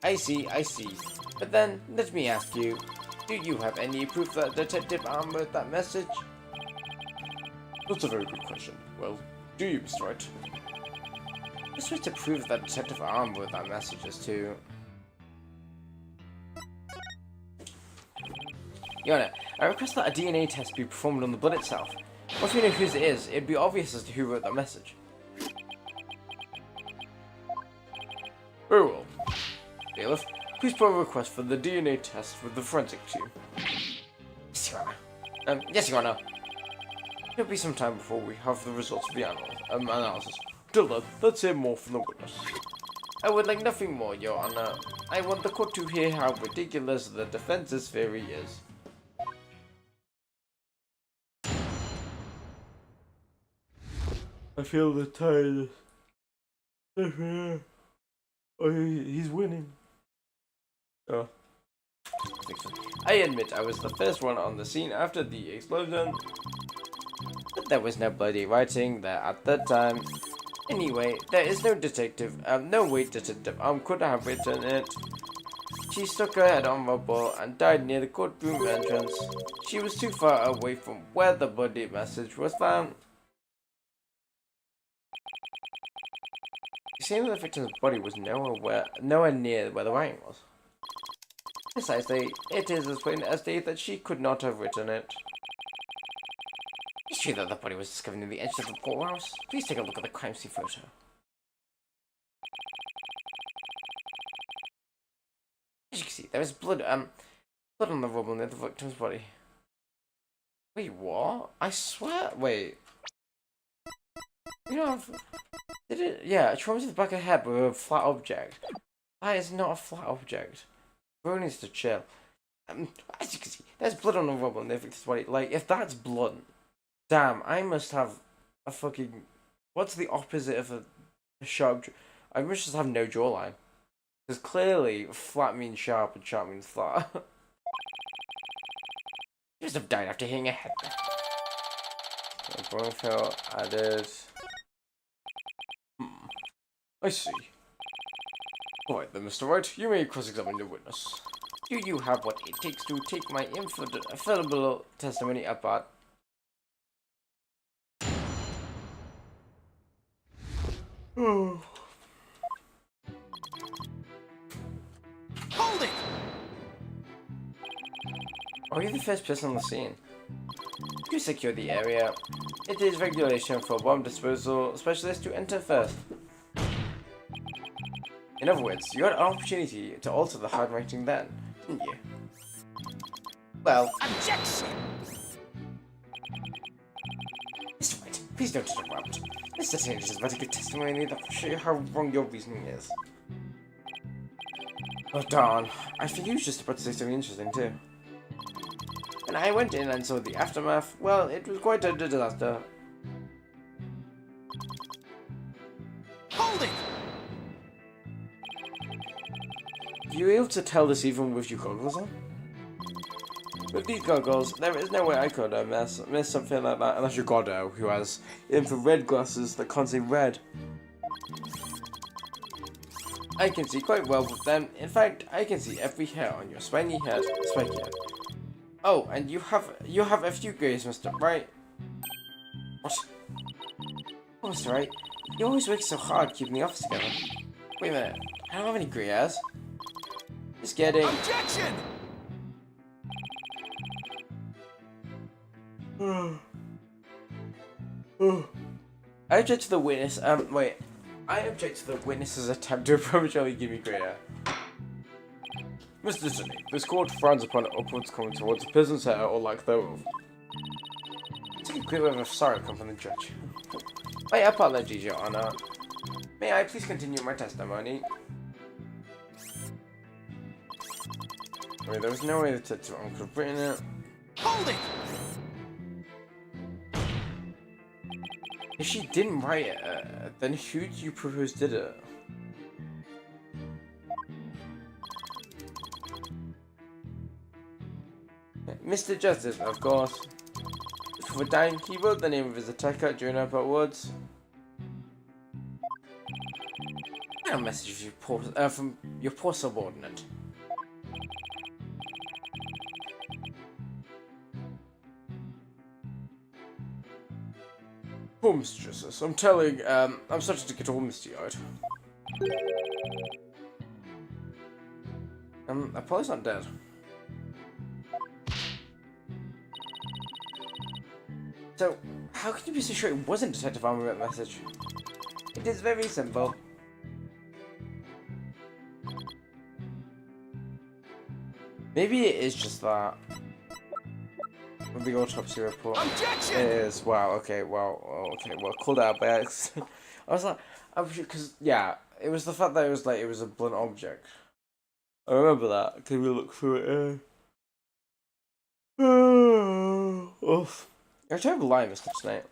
I see. But then, let me ask you, do you have any proof that Detective Arm wrote that message? That's a very good question. Well, do you, Mr. Wright? The best way to prove that Detective Arm wrote that message is to... Your Honor, I request that a DNA test be performed on the blood itself. Once we know whose it is, it'd be obvious as to who wrote that message. Very well. Bailiff, please put a request for the DNA test with the forensic team. Yes, Your Honor. Yes, Your Honor. It'll be some time before we have the results of the analysis. Till then, let's hear more from the witness. I would like nothing more, Your Honor. I want the court to hear how ridiculous the defense's theory is. I feel the tide. Oh, he's winning. Oh. I admit I was the first one on the scene after the explosion. But there was no bloody writing there at that time. Anyway, there is no no way Detective could have written it. She stuck her head on rubble and died near the courtroom entrance. She was too far away from where the bloody message was found. You saying that the victim's body was nowhere near where the writing was? Precisely, it is as plain as day that she could not have written it. It's true that the body was discovered near the edge of the courthouse. Please take a look at the crime scene photo. As you can see, there is blood on the rubble near the victim's body. Wait, what? I swear. Wait. You know, did it? Yeah, trauma to the back of the head with a flat object. That is not a flat object. Bro needs to chill. As you can see, there's blood on the rubble near the victim's body. Like, if that's blood, damn, I must have a fucking. What's the opposite of a sharp? I must just have no jawline. Because clearly, flat means sharp and sharp means flat. He must have died after hitting a head. So Bronfield added. I see. Alright then, Mr. Wright, you may cross-examine your witness. Do you have what it takes to take my infallible testimony apart? Hold it! Are you the first person on the scene? You secure the area. It is regulation for bomb disposal specialists to enter first. In other words, you had an opportunity to alter the handwriting then, didn't you? Well, Objection! Mr. White, please don't interrupt. Mr. Sanders is about to give testimony that will show you how wrong your reasoning is. Oh darn, I think he was just about to say something interesting too. When I went in and saw the aftermath, well, it was quite a disaster. Hold it! You were able to tell this even with your goggles on? With these goggles, there is no way I could have miss something like that. Unless you're Goddo, who has infrared glasses that can't see red. I can see quite well with them. In fact, I can see every hair on your spiny head. Spiky head. Oh, and you have a few grays, Mr. Right? What? Oh, Mr. Right, you always work so hard keeping the office together. Wait a minute, I don't have any grey hairs. Just kidding. Objection! I object to the witness. Wait. I object to the witness's attempt to prematurely give me grey hair. Mr. Disney, this court frowns upon upwards coming towards a person's hair or lack thereof. Take a quick wave of sorrow come from the judge. My apologies, Your Honor. May I please continue my testimony? I mean, there was no way that I could have written it. Hold it! If she didn't write it, then who do you propose did it? Mr. Justice, of course. For dying, he wrote the name of his attacker during Airport Woods. A message from your poor subordinate. Poor Mr. Justice, I'm starting to get all misty-eyed. Apollo's not dead. So, how can you be so sure it wasn't Detective Armour that message? It is very simple. Maybe it is just that. With the autopsy report. Objection! It is. Wow, okay, well, called out by accident. I was like, because, yeah, it was the fact that it was a blunt object. I remember that. Can we look through it? Oof. You're a terrible liar, Mr. Snape.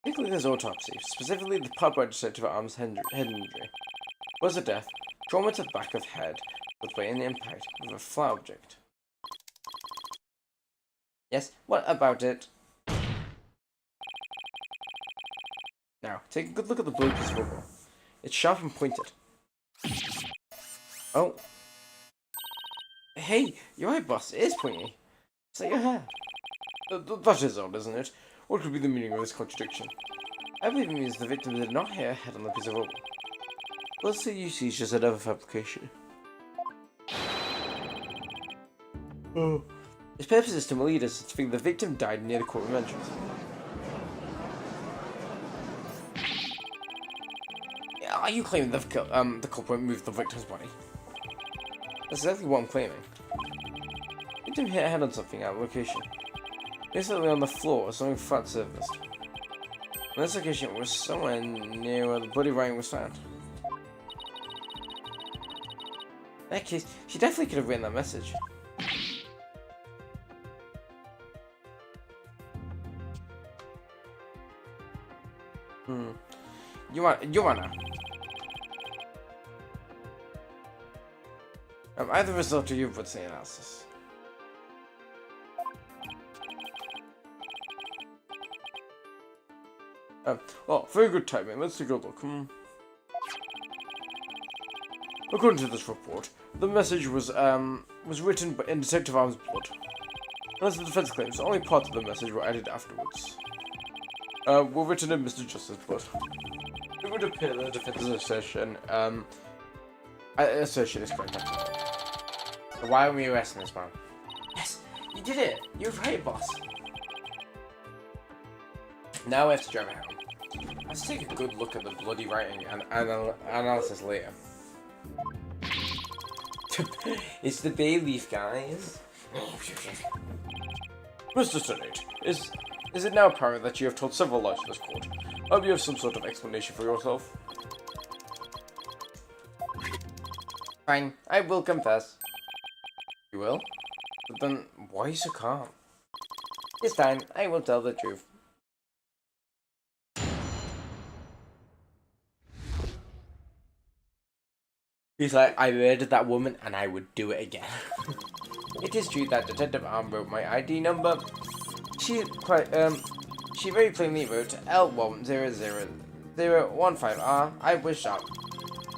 Take a look at his autopsy, specifically the part by Detective Arm's head injury. Was a death, trauma to the back of the head, with weight and impact with a flat object. Yes, what about it? Now, take a good look at the blue piece of rubber. It's sharp and pointed. Oh. Hey, you're right, boss. It is pointy. Is that your hair? That is odd, isn't it? What could be the meaning of this contradiction? I believe it means the victim did not hit her head on the piece of rubber. Let's say you see it's just another fabrication. Oh. Its purpose is to lead us to think the victim died near the courtroom entrance. Are you claiming the culprit moved the victim's body? That's exactly what I'm claiming. The victim hit her head on something at a location. Basically on the floor, something flat surfaced. And this location was somewhere near where the bloody writing was found. In that case, she definitely could have written that message. Your Honor. Either result or you've the analysis. Oh, very good timing. Let's take a look. According to this report, the message was written in Detective Arm's blood. As the defense claims, only parts of the message were added afterwards. Were written in Mr. Justice's blood. It would appear that the defense's assertion is correct. So why are we arresting this man? Yes, you did it. You're right, boss. Now we have to drive it home. Let's take a good look at the bloody writing and analysis later. It's the bay leaf, guys. Mr. Tennant, is it now apparent that you have told several lies to this court? Hope you have some sort of explanation for yourself. Fine, I will confess. You will? But then, why so calm? This time, I will tell the truth. He's like, I murdered that woman and I would do it again. It is true that Detective Arm wrote my ID number. She very plainly wrote L100015R. I was shot.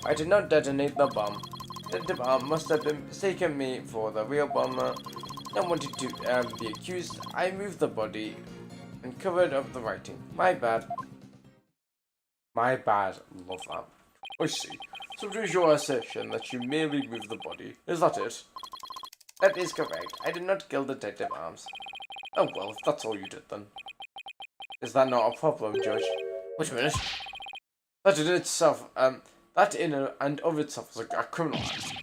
I did not detonate the bomb. Detective Arm must have been mistaken me for the real bomber. Not wanting to be accused, I moved the body and covered up the writing. My bad. My bad. Love that. I see. So it is your assertion that you merely moved the body. Is that it? That is correct. I did not kill Detective Arms. Oh well, if that's all you did then. Is that not a problem, Judge? Wait a minute. That in itself, that in and of itself is a criminal act.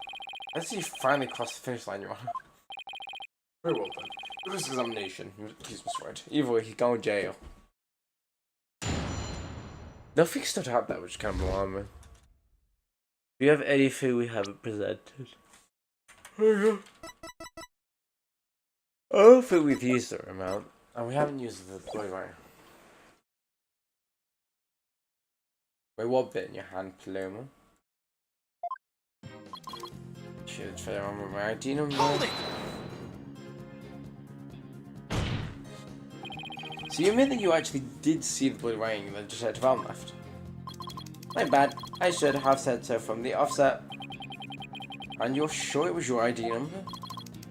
Let's see you finally crossed the finish line, Your Honor. Very well then. For this examination, he's right. Either way, he's going to jail. Nothing stood out that which kind of alarmed me. Do you have anything we haven't presented? I don't think we've used the remote. And we haven't used the blue line. Wait, what bit in your hand, Paloma? Should try to remember my ID number. So you admit that you actually did see the blue writing that Detective Arm left? My bad. I should have said so from the offset. And you're sure it was your ID number?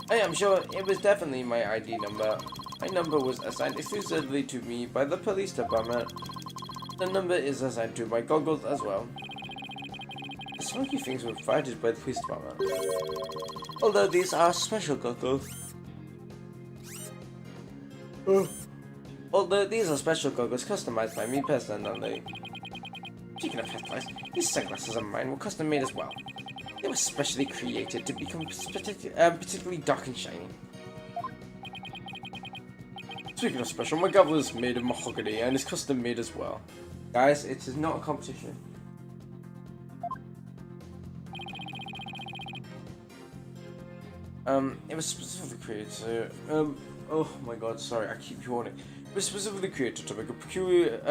I am sure it was definitely my ID number. My number was assigned exclusively to me by the police department. The number is assigned to my goggles as well. The smoky things were provided by the police department. Although these are special goggles. Although these are special goggles customized by me personally. Speaking of headlights, these sunglasses of mine were custom made as well. They were specially created to become particularly dark and shiny. Speaking of special, my gavel is made of mahogany and is custom made as well. Guys, it is not a competition. It was specifically created oh my god, sorry, I keep yawning. It was specifically created to make a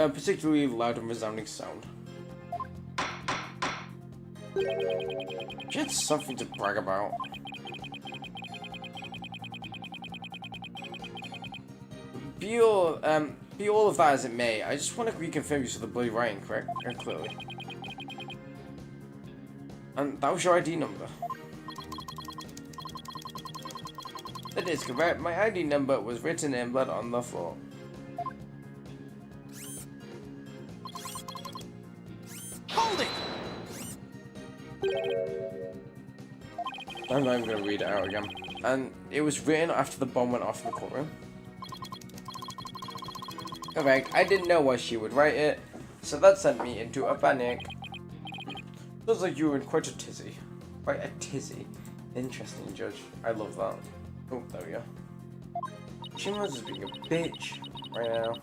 particularly loud and resounding sound. She had something to brag about. Be all of that as it may, I just want to reconfirm you saw the bloody writing, correct? Clearly. And that was your ID number. That is correct. My ID number was written in blood on the floor. Hold it! I'm not even going to read it out again. And it was written after the bomb went off in the courtroom. Correct. I didn't know why she would write it, so that sent me into a panic. Sounds like you were in quite a tizzy. Quite a tizzy. Interesting, Judge. I love that. Oh, there we go. She must be being a bitch right now.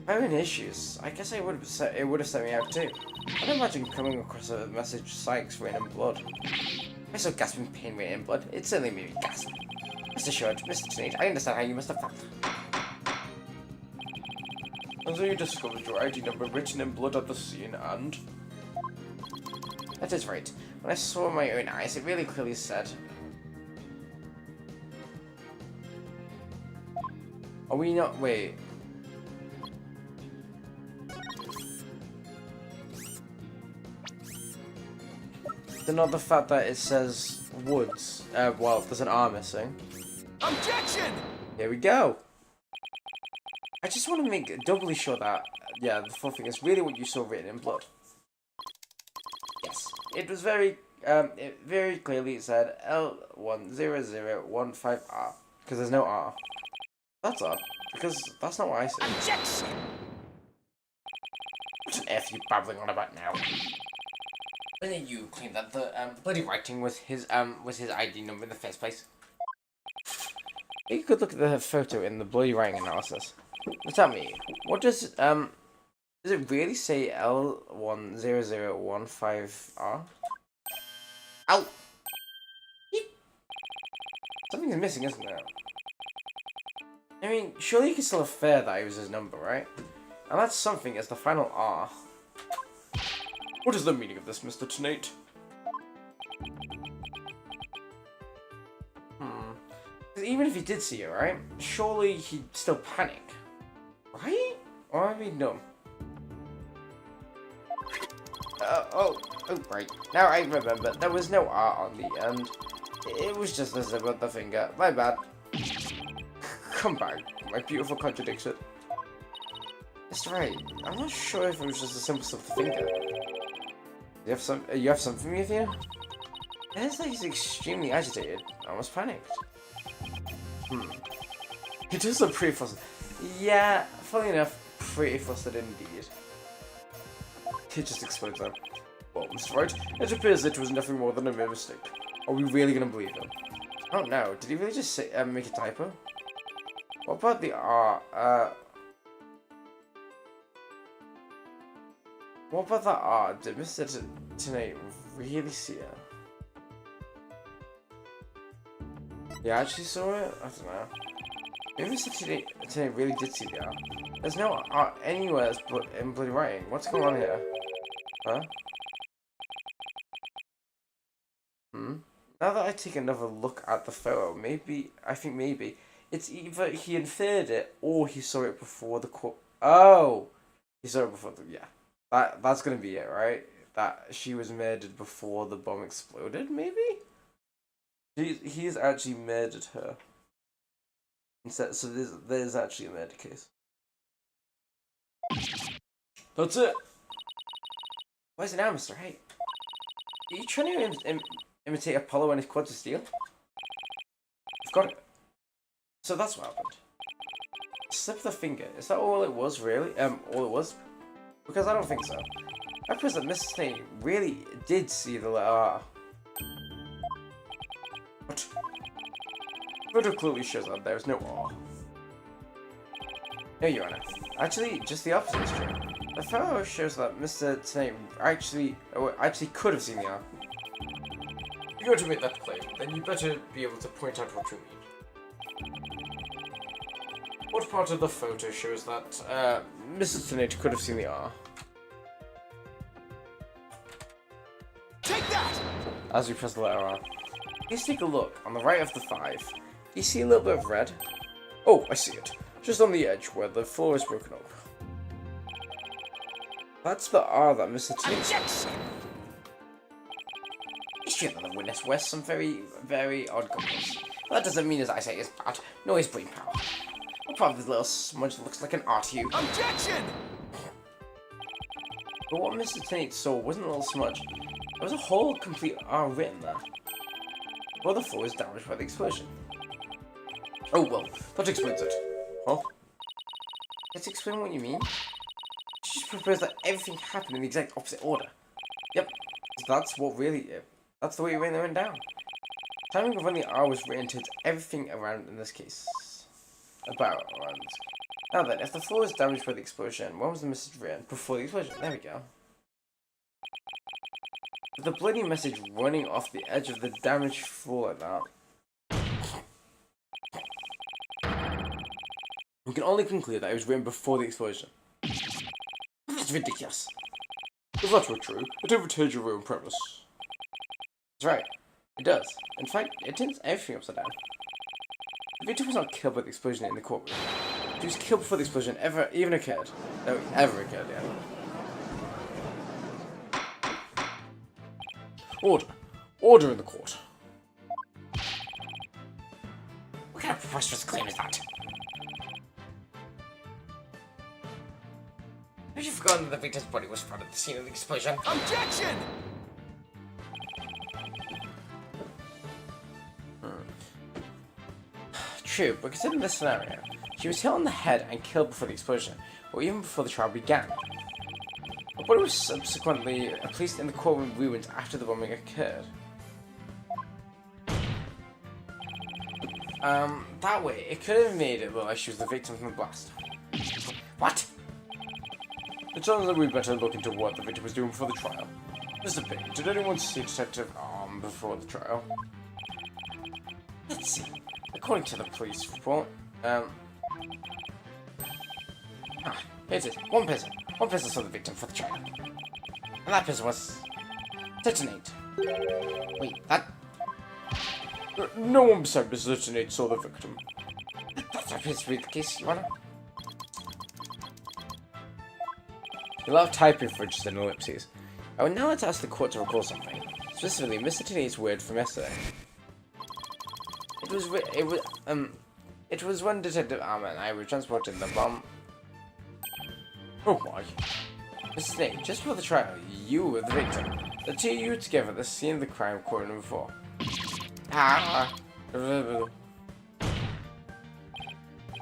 If I were in issues, I guess it would have sent me out too. I'd imagine coming across a message Sykes written in blood. I saw gasping pain written in blood. It certainly made me gasp. Rest assured, Mr. Tennant, I understand how you must have felt. And so you discovered your ID number written in blood at the scene and... That is right. When I saw with my own eyes, it really clearly said. Are we not? Wait. Then not the fact that it says woods. Well, there's an R missing. Objection! Here we go. I just want to make doubly sure that, yeah, the full thing is really what you saw written in blood. Yes, it was very, it very clearly said L10015R, because there's no R. That's odd, because that's not what I said. Objection! What on earth are you babbling on about now? When did you claim that the bloody writing was his ID number in the first place? You could look at the photo in the bloody writing analysis. Now tell me, what does it really say L10015R? Ow! Something's missing, isn't there? I mean, surely you can still infer that it was his number, right? And that's something as the final R. What is the meaning of this, Mr. Tennate? Even if he did see it, right? Surely he'd still panic. Right? Or am I being dumb? Oh, right. Now I remember. There was no R on the end. It was just a zip with the finger. My bad. Come back, my beautiful contradiction. That's right. I'm not sure if it was just a simple slip of the finger. You have something with you? It is like he's extremely agitated. Almost panicked. He does look pretty flustered. Yeah, funny enough, pretty flustered indeed. He just explodes out. Well, Mr. Wright, it appears it was nothing more than a mere mistake. Are we really gonna believe him? Oh no, did he really just say, make a typo? What about the R? What about the R? Did Mr. Tennate really see it? Yeah, I actually saw it? I don't know. Maybe Mr. Tennate really did see the R. There's no R anywhere in bloody writing. What's going on here? Huh? Now that I take another look at the photo, I think maybe, it's either he inferred it or he saw it before the Oh! He saw it before yeah. That's gonna be it, right? That she was murdered before the bomb exploded, maybe? He's actually murdered her. Instead, so there's actually a murder case. That's it! Why is it now, Mr. Hay? Are you trying to imitate Apollo and his quads of steel? I've got it. So that's what happened. Slip the finger. Is that all it was, really? All it was? Because I don't think so. I suppose that Mrs. Tennate really did see the letter R. What? Photo clearly shows that there is no R. No, Your Honor. Actually, just the opposite is true. The photo shows that Mr. Tennate actually could have seen the R. If you're going to make that claim, then you better be able to point out what you mean. What part of the photo shows that Mrs. Tennate could have seen the R? Take that! As we press the letter R. Please take a look. On the right of the 5. Do you see a little bit of red? Oh, I see it. Just on the edge where the floor is broken up. That's the R that Mr. Tennate... He's sure that the witness wears some very, very odd goggles. Well, that doesn't mean his eyesight is bad, nor his brain power. What part of this little smudge looks like an R to you? Objection! But what Mr. Tennate saw wasn't a little smudge. There was a whole complete R written there. Well, the floor was damaged by the explosion. Oh well, that explains it. Huh? Let's explain what you mean. You just propose that everything happened in the exact opposite order. Yep, that's what really... That's the way it went down. Timing of when the R was written turns everything around in this case. Around. Now then, if the floor was damaged by the explosion, when was the message written? Before the explosion. There we go. With the bloody message running off the edge of the damaged floor like that. We can only conclude that it was written before the explosion. That's ridiculous. If that were true, it overturned your own premise. That's right. It does. In fact, it turns everything upside down. The victim was not killed by the explosion in the courtroom. She was killed before the explosion even occurred. No, ever occurred, yeah. Order. Order in the court. What kind of preposterous claim is that? Have you forgotten that the victim's body was found at the scene of the explosion? Objection! True, but considering this scenario, she was hit on the head and killed before the explosion, or even before the trial began. Her body was subsequently placed in the courtroom ruins after the bombing occurred. That way, it could have made it look like she was the victim from the blast. What? It sounds like we better look into what the victim was doing before the trial. Mr. Ping, did anyone see Detective Arm before the trial? Let's see. According to the police report, here it is. One person saw the victim for the trial. And that person was... Detonate. Wait, that... No one beside Mr. Detonate saw the victim. That appears to be the case, Your Honor. You love typing for just an ellipses. I would now like to ask the court to recall something. Specifically, Mr. Detonat's word from yesterday. It was when Detective Arm and I were transporting the bomb. Oh my. Mr. Snake, just before the trial, you were the victim. The two of you were together at the scene of the crime, court number 4.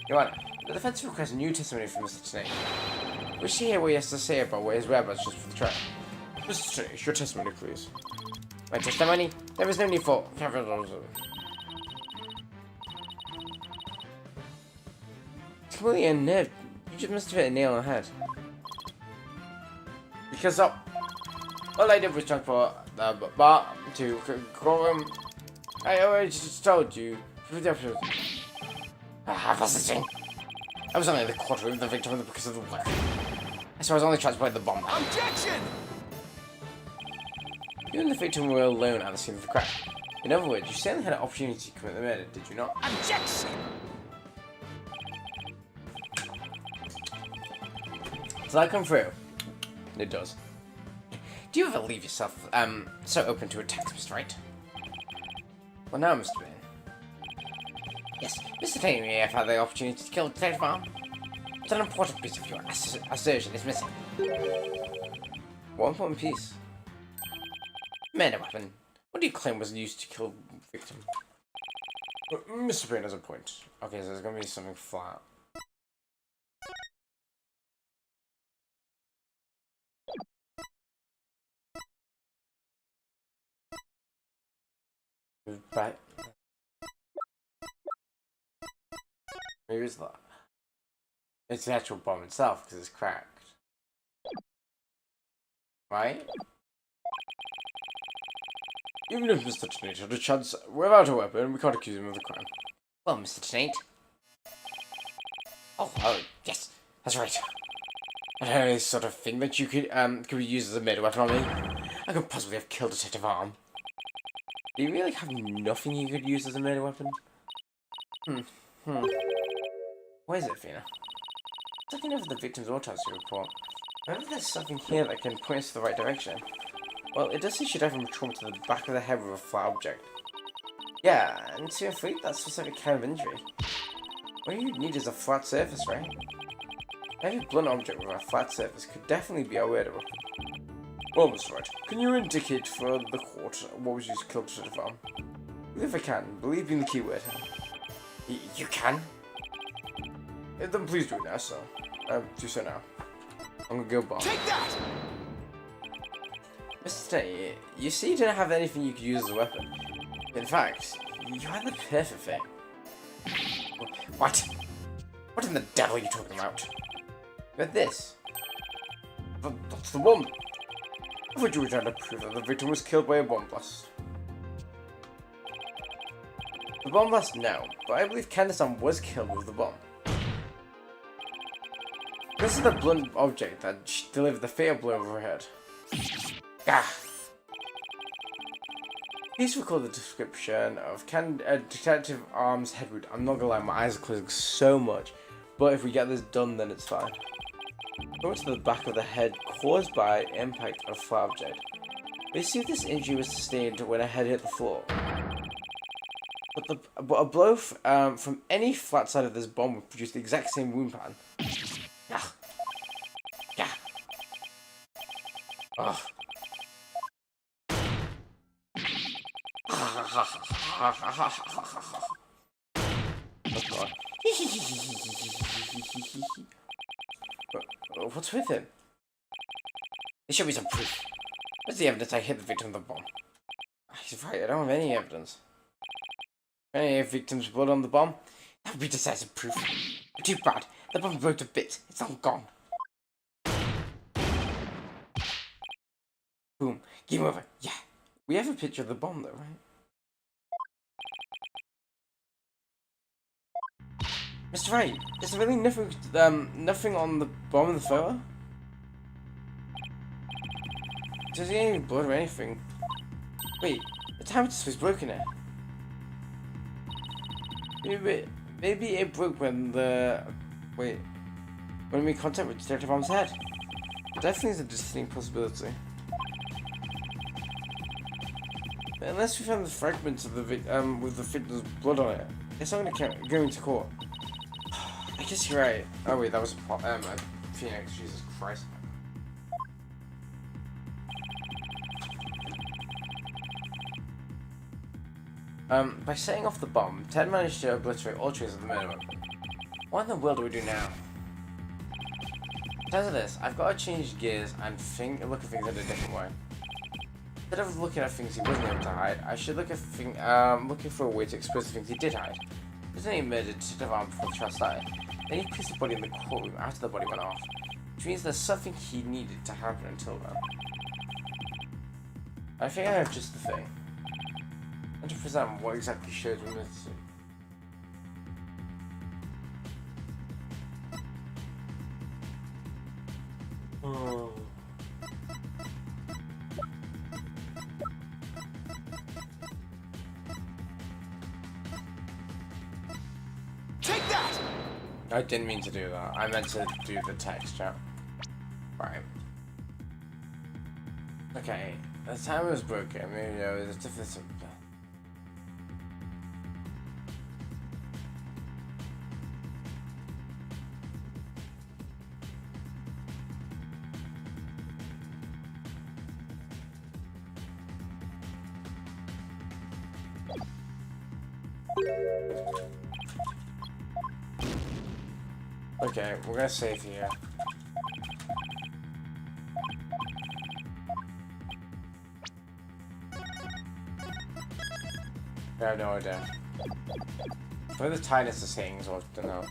Your Honor, the defense requests new testimony from Mr. Snake. Wish to hear what he has to say about what his whereabouts just before the trial. Mr. Snake, your testimony, please. My testimony? There was no need for... It's completely unnerved. You just must have hit a nail on the head. Because all I did was transport the bar to courtroom. I already just told you. Processing. I was only in the courtroom, the victim because of the work. So I was only transporting the bomb. Objection! You and the victim were alone at the scene of the crime. In other words, you certainly had an opportunity to commit the murder, did you not? Objection! Does that come through? It does. Do you ever leave yourself, so open to attack, Mr. Wright? Well, now, Mr. Bain. Yes, Mr. Taylor may have had the opportunity to kill Detective Arm. But an important piece of your assertion is missing. What important piece? Murder weapon. What do you claim was used to kill the victim? Mr. Bain has a point. Okay, so there's gonna be something flat. Back. Maybe it's that. It's the actual bomb itself because it's cracked. Right? Even if Mr. Tenate had a chance without a weapon, we can't accuse him of the crime. Well, Mr. Tenate. Oh, yes, that's right. I don't know, any sort of thing that you could be used as a murder weapon on me. I could possibly have killed Detective Arm. Do you really have nothing you could use as a murder weapon? What is it, Fina? Looking over the victim's autopsy report, whether there's something here that can point us to the right direction. Well, it does say she died from trauma to the back of the head with a flat object. Yeah, and to inflict that specific kind of injury, what you need is a flat surface, right? Any blunt object with a flat surface could definitely be a murder weapon. Well, Mr. Wright, can you indicate for the court what was used to kill Detective Arm? If I can, believe being the key word. You can? Then please do it now, so. Do so now. I'm gonna go bomb. Take that! Mr. Tenny, you see you didn't have anything you could use as a weapon. In fact, you had the perfect thing. What? What in the devil are you talking about? But this. That's the bomb. I thought you were trying to prove that the victim was killed by a bomb blast. The bomb blast, no, but I believe Candace-san was killed with the bomb. This is the blunt object that delivered the fatal blow over her head. Ah! Please record the description of Detective Arm's head wound. I'm not gonna lie, my eyes are closing so much. But if we get this done, then it's fine. Go to the back of the head caused by impact of flat object. We see this injury was sustained when a head hit the floor. But a blow from any flat side of this bomb would produce the exact same wound pattern. Yeah. Yeah. Ugh. Oh god. What's with him? There should be some proof. Where's the evidence I hit the victim of the bomb? He's right, I don't have any evidence. Any victim's blood on the bomb? That would be decisive proof. But too bad. The bomb broke to bits. It's all gone. Boom. Game over. Yeah. We have a picture of the bomb though, right? Mr. Wright, is there really nothing on the bomb in the photo? Does he any blood or anything? Wait, the time was broken here. Maybe it broke when when we contact with Detective Arm's head. Definitely is a distinct possibility. But unless we found the fragments of the with the victim's blood on it, I guess I'm gonna go into court. I guess you're right. Oh wait, that was a Phoenix. Jesus Christ. By setting off the bomb, Ted managed to obliterate all traces of the murder weapon. What in the world do we do now? Because of this, I've got to change gears and look at things in a different way. Instead of looking at things he wasn't able to hide, I should look at looking for a way to expose the things he did hide. Then he murdered Detective Arm before the trial started. Then he placed the body in the courtroom after the body went off, which means there's something he needed to happen until then. I think I have just the thing. 100% what exactly shows me this. Oh. Take that! I didn't mean to do that. I meant to do the text chat. Right. Okay. The timer was broken. Maybe there's a difference. Okay, we're gonna save here. I have no idea. Where the tightness is hitting is what to know.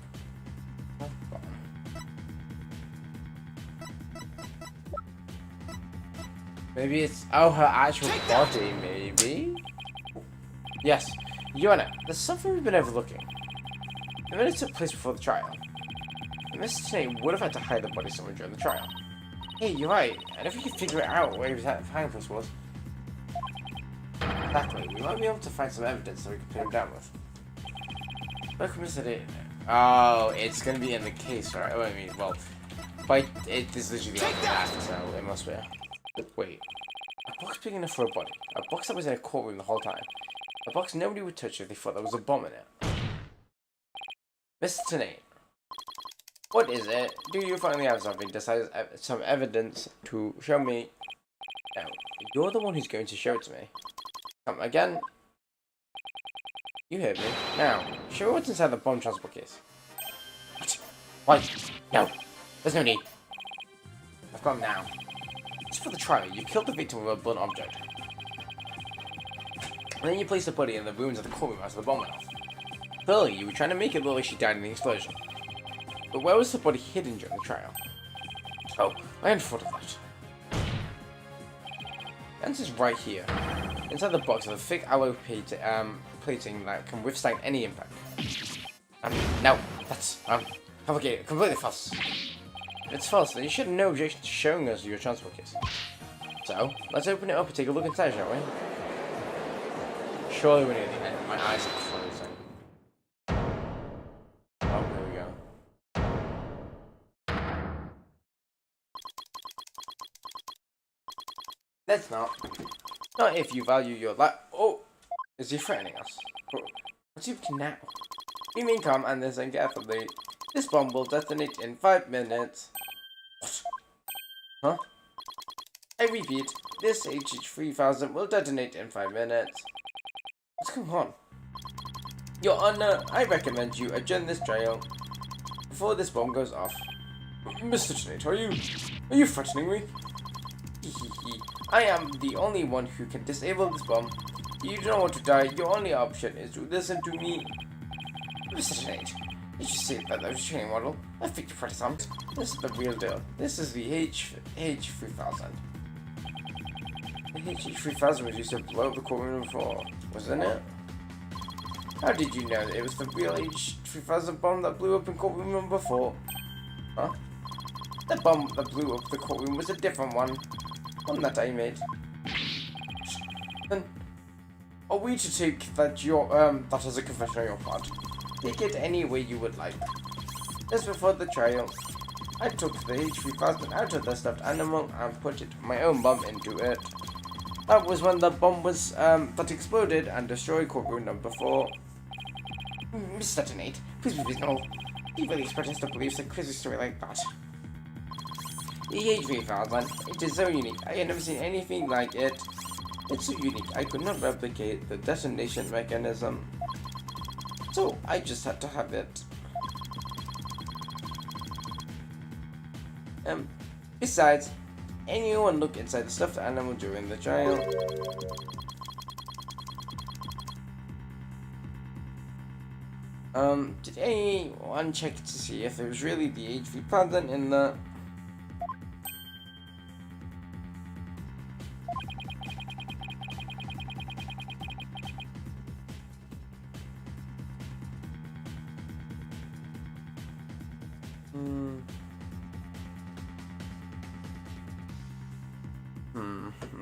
Maybe it's her actual body, maybe? Yes, Joanna, there's something we've been overlooking. The minute took place before the trial. Mr. Snape would have had to hide the body somewhere during the trial. Hey, you're right. And if we could figure it out where his hiding place was. Exactly. We might be able to find some evidence that we can pin him down with. Look, Mr. Snape. Oh, it's gonna be in the case, right? Oh, I mean, well, this is literally the back, so it must be. Wait. A box big enough for a body. A box that was in a courtroom the whole time. A box nobody would touch if they thought there was a bomb in it. Mr. Snape. What is it? Do you finally have something some evidence to show me? No, you're the one who's going to show it to me. Come again? You heard me. Now, show me what's inside the bomb transport case. What? No, there's no need. I've got him now. Just for the trial, you killed the victim with a blunt object. And then you placed the body in the ruins of the courtroom after the bomb went off. Clearly, you were trying to make it look like she died in the explosion. But where was the body hidden during the trial? Oh, I hadn't thought of that. The answer's right here. Inside the box is a thick alloy plating that can withstand any impact. No, that's complicated, completely false. If it's false, then you should have no objection to showing us your transport case. So, let's open it up and take a look inside, shall we? Surely we're near the end. My eyes are closing. Oh, here we go. Let's not. Not if you value your life. Oh! Is he threatening us? What's he up to now? Remain calm and listen carefully. This bomb will detonate in 5 minutes. What? Huh? I repeat, this HH3000 will detonate in 5 minutes. What's going on? Your Honor, I recommend you adjourn this trial before this bomb goes off. Mr. Tenate, are you threatening me? I am the only one who can disable this bomb. If you don't want to die, your only option is to listen to me. Mr. Tenate, did you see that there's a training model? I think you're pretty something. This is the real deal. This is the H3000. The HH3000 was used to blow up the courtroom before, wasn't it? How did you know that it was the real H3000 bomb that blew up in courtroom number 4? Huh? The bomb that blew up the courtroom was a different one. One that I made. Then, are we to take that that as a confession on your part? Take it any way you would like. Just before the trial, I took the H3000 out of the stuffed animal and put my own bomb into it. That was when the bomb was, that exploded and destroyed courtroom number 4. Mr. Tenate, please be reasonable. You really expect us to believe a crazy story like that? The H3000, it is so unique. I have never seen anything like it. It's so unique, I could not replicate the detonation mechanism. So, I just had to have it. Besides, anyone look inside the stuffed animal during the trial. Did anyone check to see if it was really the H3000 in the...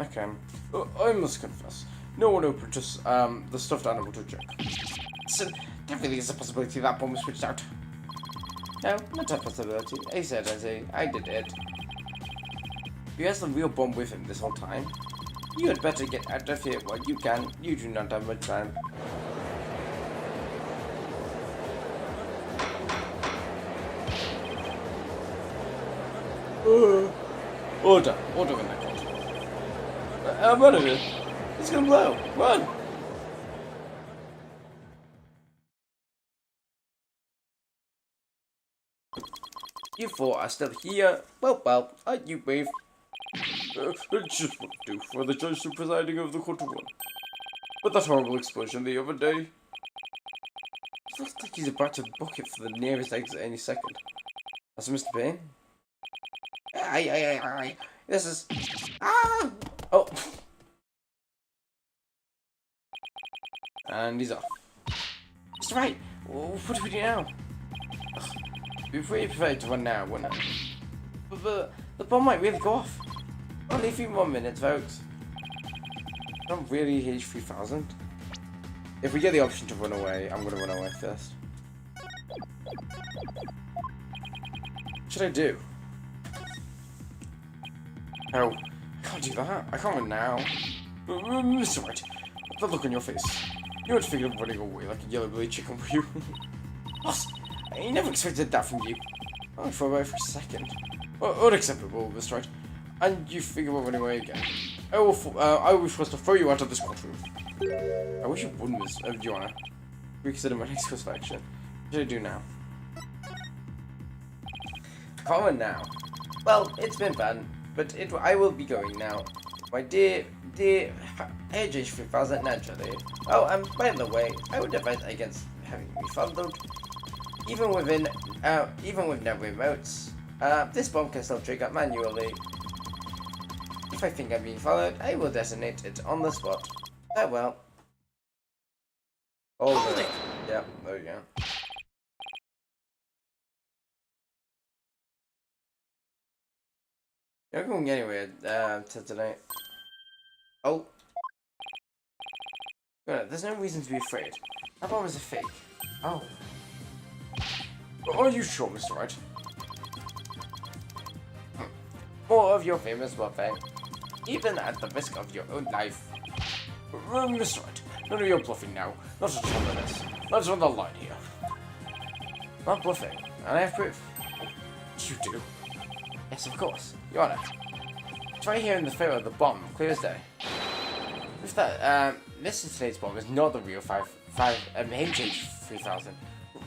Okay. I must confess, no one opened just the stuffed animal to check. So, there really is a possibility that bomb was switched out. No, not a possibility. I said I did it. He has the real bomb with him this whole time. You had better get out of here while you can. You do not have much time. Order in that court. I'm running it. It's gonna blow. Run! You four are still here. Well, aren't you brave? It's just what to do for the judge to presiding over the court of one. But that horrible explosion the other day. It looks like he's about to book it for the nearest exit any second. That's Mr. Payne. Aye. This is... Ah! Oh. And he's off. Mr. Wright, what do we do now? We'd be pretty prepared to run now, wouldn't it? But the bomb might really go off. Only a few more minutes, folks. Not really H3000. If we get the option to run away, I'm gonna run away first. What should I do? No, I can't do that. I can't run now. Mr. Wright, the look on your face. You weren't thinking of running away like a yellow-bellied chicken, were you? Boss, I never expected that from you. I thought about it for a second. Unacceptable, Mr. Wright. And you think about running away again. I will be forced to throw you out of this courtroom. I wish you wouldn't, Miss Joanna. Reconsider my next course of action. What should I do now? Can't run now. Well, it's been fun, but I will be going now. My dear HH3000 naturally. Oh, and by the way, I would advise against having me followed. Even with no remotes, this bomb can still trigger manually. If I think I'm being followed, I will detonate it on the spot. Farewell. Hold it. Yep, there we go. You're not going anywhere to tonight. Oh. Good, there's no reason to be afraid. That bomb is a fake. Oh. Are you sure, Mr. Wright? More of your famous welfare, even at the risk of your own life. Mr. Wright, none of your bluffing now. Not a trouble this. Let's run the line here. Not bluffing, and I have proof. You do? Yes, of course. Your Honor. It's right here in the photo of the bomb, clear as day. If that, Mr. Today's bomb is not the real HH3000.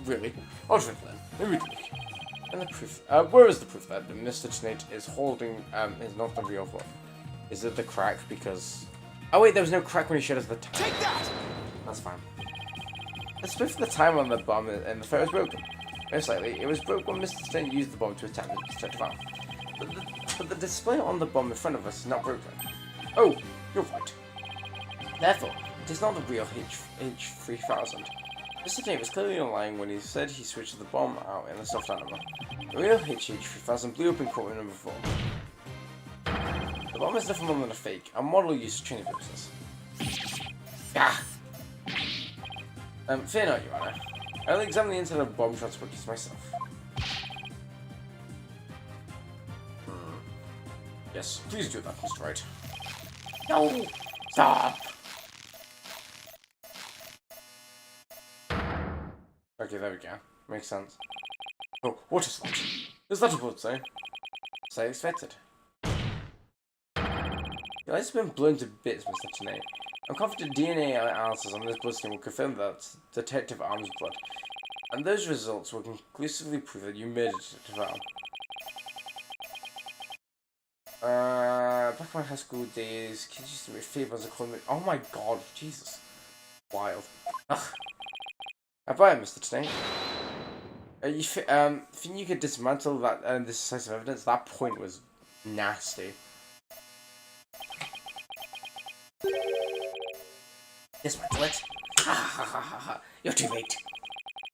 Really? I'll drink then. Let me drink. And the proof, where is the proof that Mr. Tonight is holding, is not the real one? Is it the crack because... Oh wait, there was no crack when he showed us the time. Take that! That's fine. Let's proof the time on the bomb and the photo is broken. Most likely, it was broken when Mr. Stone used the bomb to attack the detective arm. But the display on the bomb in front of us is not broken. Oh, you're right. Therefore, it is not the real H3000. Mr. Stone was clearly lying when he said he switched the bomb out in the soft animal. The real HH3000 blew up in courtroom number 4. The bomb is nothing more than a fake, a model used for training purposes. Ah! Fear not, Your Honor. I'll examine the inside of bomb transport case myself. Yes, please do that, Mr. Wright. No! Stop! Okay, there we go. Makes sense. Oh, what is that? Is that a bullet, say? As I expected. The light's been blown to bits, Mr. Tonight. I'm confident DNA analysis on this bloodstain will confirm that Detective Arm's blood. And those results will conclusively prove that you murdered Detective Arm. Back in my high school days, kids used to make favors and call me. Oh my god, Jesus. Wild. Ugh. I buy it, Mr. Tonight. You think you could dismantle that this decisive evidence? That point was nasty. Dismantle it? Ha ha ha ha ha. You're too late.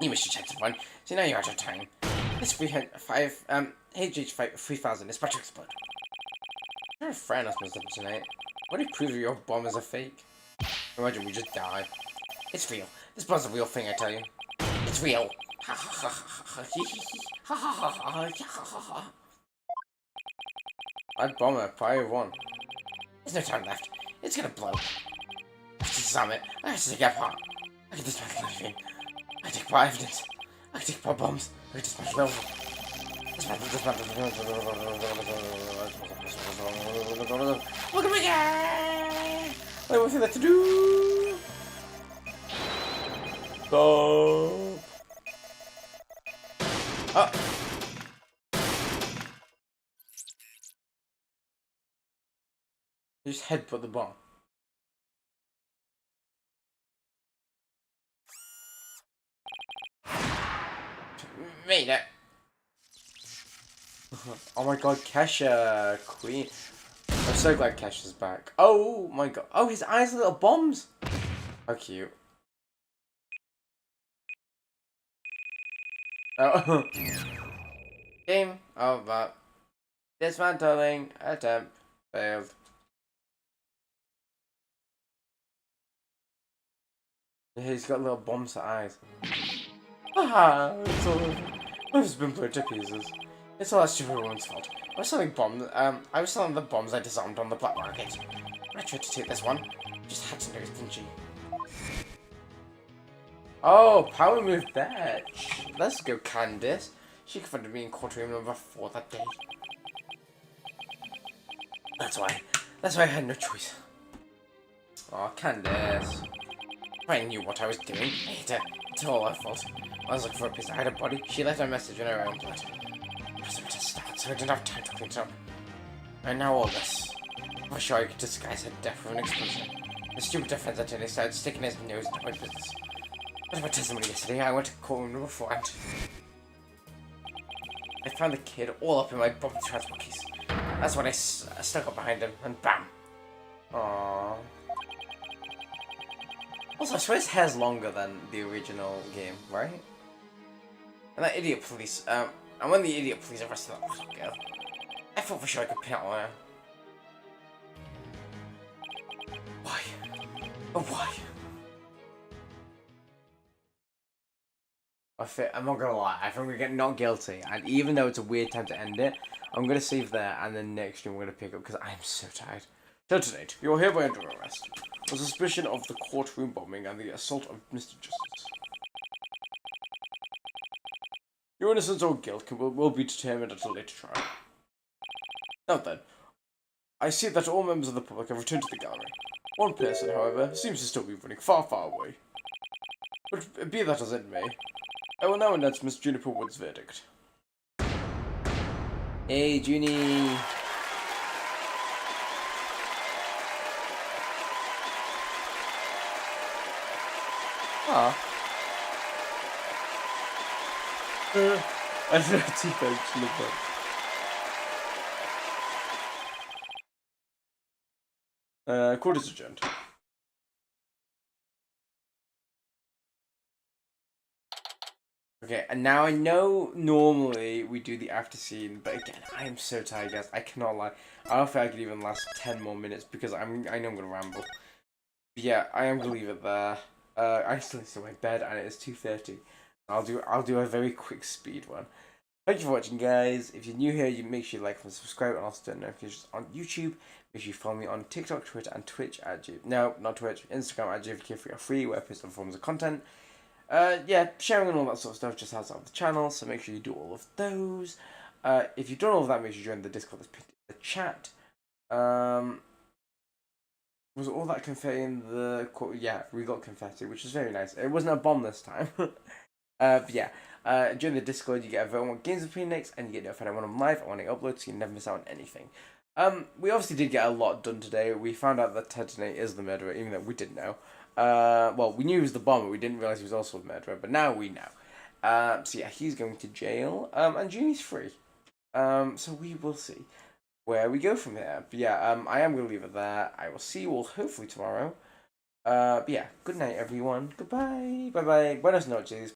You missed your chance of one, so now you're out of time. This HH3000 is about to explode. You're a friend, Mr. Tonight. What do you prove your bomb is a fake? Imagine we just die. It's real. This bomb's a real thing, I tell you. It's real. Ha ha ha ha ha ha ha ha. I'd bomb it, probably won. There's no time left. It's gonna blow. I have to disarm it. I have to take it apart. I can dismantle everything. I can take apart evidence. I can take apart bombs. I can dismantle everything. Look at me! I have nothing left to do. Stop. Oh. Just headbutt the bomb. Made it. Oh my god, Kesha, Queen. I'm so glad Kesha's back. Oh my god. Oh, his eyes are little bombs. How cute. Oh. Game over. Dismantling attempt failed. He's got little bombs for eyes. Haha, it's all over. I've been blown to pieces. It's all that stupid woman's fault. I was selling bombs, I was selling the bombs I disarmed on the black market. When I tried to take this one, just had to know it, didn't she? Oh, power move bitch. Let's go, Candice. She confronted me in courtroom number 4 that day. That's why I had no choice. Oh, Candice. If I knew what I was doing, I hit her. It's all her fault. I was looking for a piece of her body. She left a message in her own blood. I was about to start, so I didn't have time to clean it up. And now all this. I'm sure I could disguise her death with an explosion. The stupid defense attorney started sticking his nose into my business. But my testimony yesterday, I went to courtroom number 4 and I found the kid all up in my bomb transport case. That's when I stuck up behind him, and bam! Aww. Also, I swear his hair's longer than the original game, right? And that idiot police, and when the idiot police arrested that little girl, I thought for sure I could pin it on her. Why? Oh, why? I'm not gonna lie, I think we get not guilty, and even though it's a weird time to end it, I'm gonna save there, and then next stream we're gonna pick up, because I'm so tired. So tonight, you're hereby under arrest, on suspicion of the courtroom bombing and the assault of Mr. Justice. Your innocence or guilt will be determined at a later trial. Now then, I see that all members of the public have returned to the gallery. One person, however, seems to still be running far, far away. But be that as it may, I will now announce Miss Juniper Wood's verdict. Hey, Junie! Ah. I don't know how to look like. Court is adjourned. Okay, and now I know normally we do the after scene, but again, I am so tired, guys. I cannot lie. I don't think I could even last 10 more minutes because I know I'm gonna ramble. But yeah, I am gonna leave it there. I still need to my bed, and it is 2:30. I'll do a very quick speed one. Thank you for watching, guys. If you're new here, you make sure you like and subscribe, and also turn notifications on YouTube. Make sure you follow me on TikTok, Twitter, and Twitch at no, not Twitch, Instagram at JVK303, where I post other forms of content. Yeah, sharing and all that sort of stuff just outside of the channel, so make sure you do all of those. If you've done all of that, make sure you join the Discord that's pinned in the chat. Was all that confetti in the... Yeah, we got confetti, which was very nice. It wasn't a bomb this time. But yeah, join the Discord, you get a vote on what games are playing next, and you get notified when I'm live and when I upload, so you never miss out on anything. We obviously did get a lot done today. We found out that Ted Tennant is the murderer, even though we didn't know. Well, we knew he was the bomber, we didn't realise he was also the murderer, but now we know. So yeah, he's going to jail, and Junie's free. So we will see where we go from here. But yeah, I am going to leave it there. I will see you all hopefully tomorrow. But yeah, good night everyone. Goodbye. Bye bye. Buenas noches.